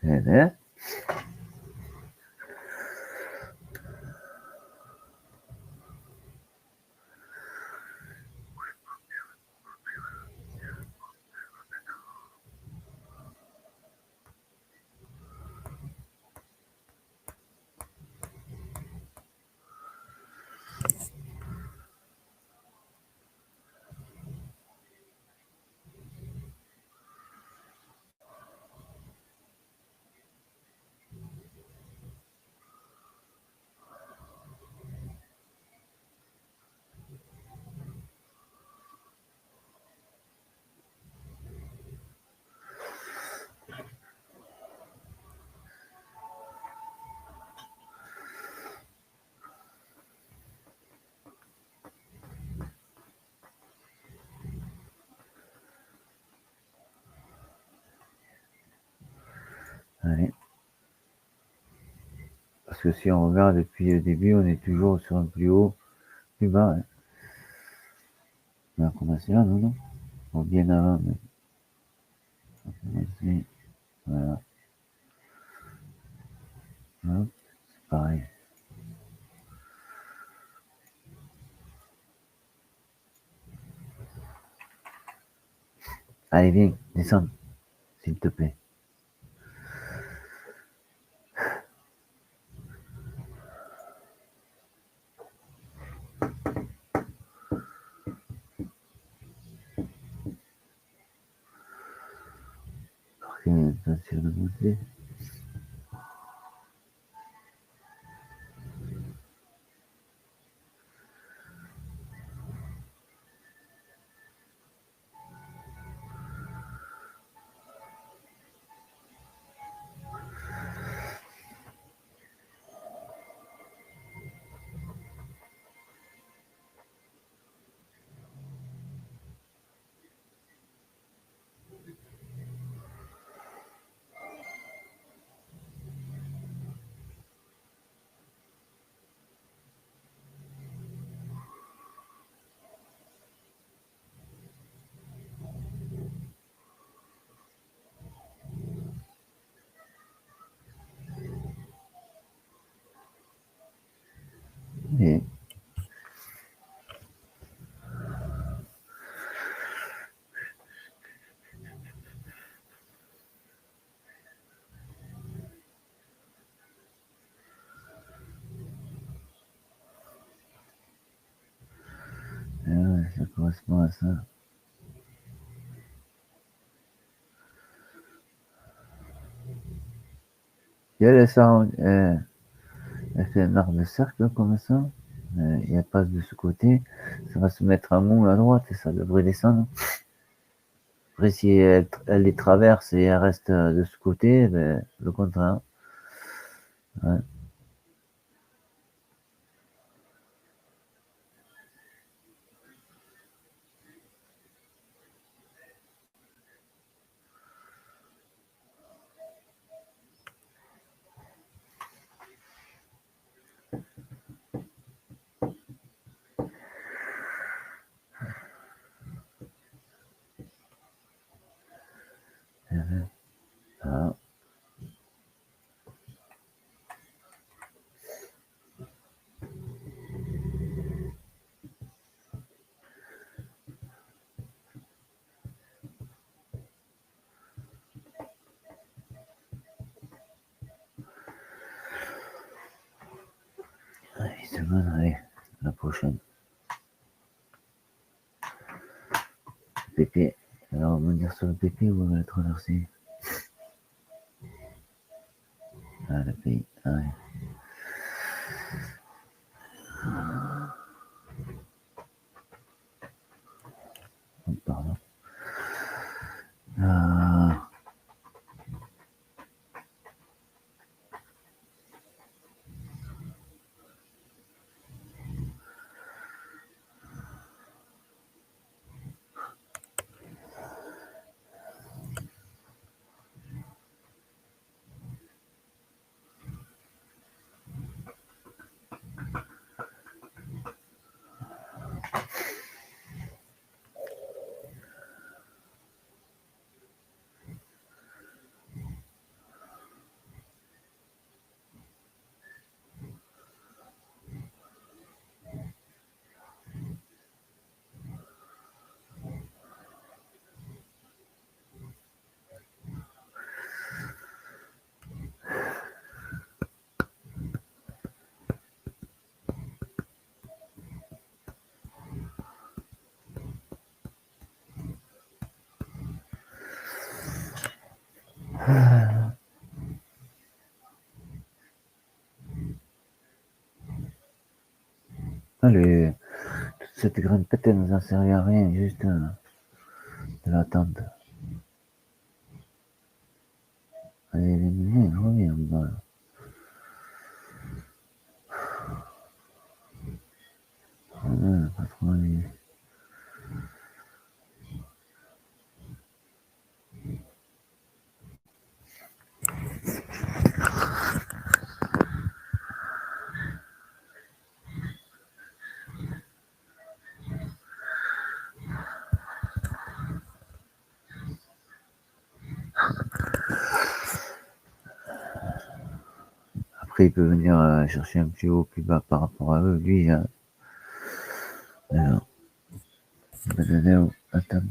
Eh ben, allez. Parce que si on regarde depuis le début, on est toujours sur un plus haut, plus bas. Hein. On a commencé là, non? Bon, bien avant, mais on a commencé. Voilà. Hop, c'est pareil. Allez, viens, descends, s'il te plaît. Attention de monter. Et ouais, ça correspond à ça. Et elle, ça, elle fait un arc de cercle comme ça. Et elle passe de ce côté. Ça va se mettre à moule à droite et ça devrait descendre. Après, si elle les traverse et elle reste de ce côté, ben, le contraire. Ouais. Ah, allez, c'est bon, allez, la prochaine. Pépé. Alors, on va venir sur le pépé ou on va le traverser? Ah, le pays. Allez. Oh, pardon. Ah. Allez, toute cette grande pète, elle nous a servi à rien, juste de l'attente. Allez, viens, reviens, voilà. Pas trop aller. Après, il peut venir chercher un petit haut plus bas par rapport à eux, lui. Alors, attends.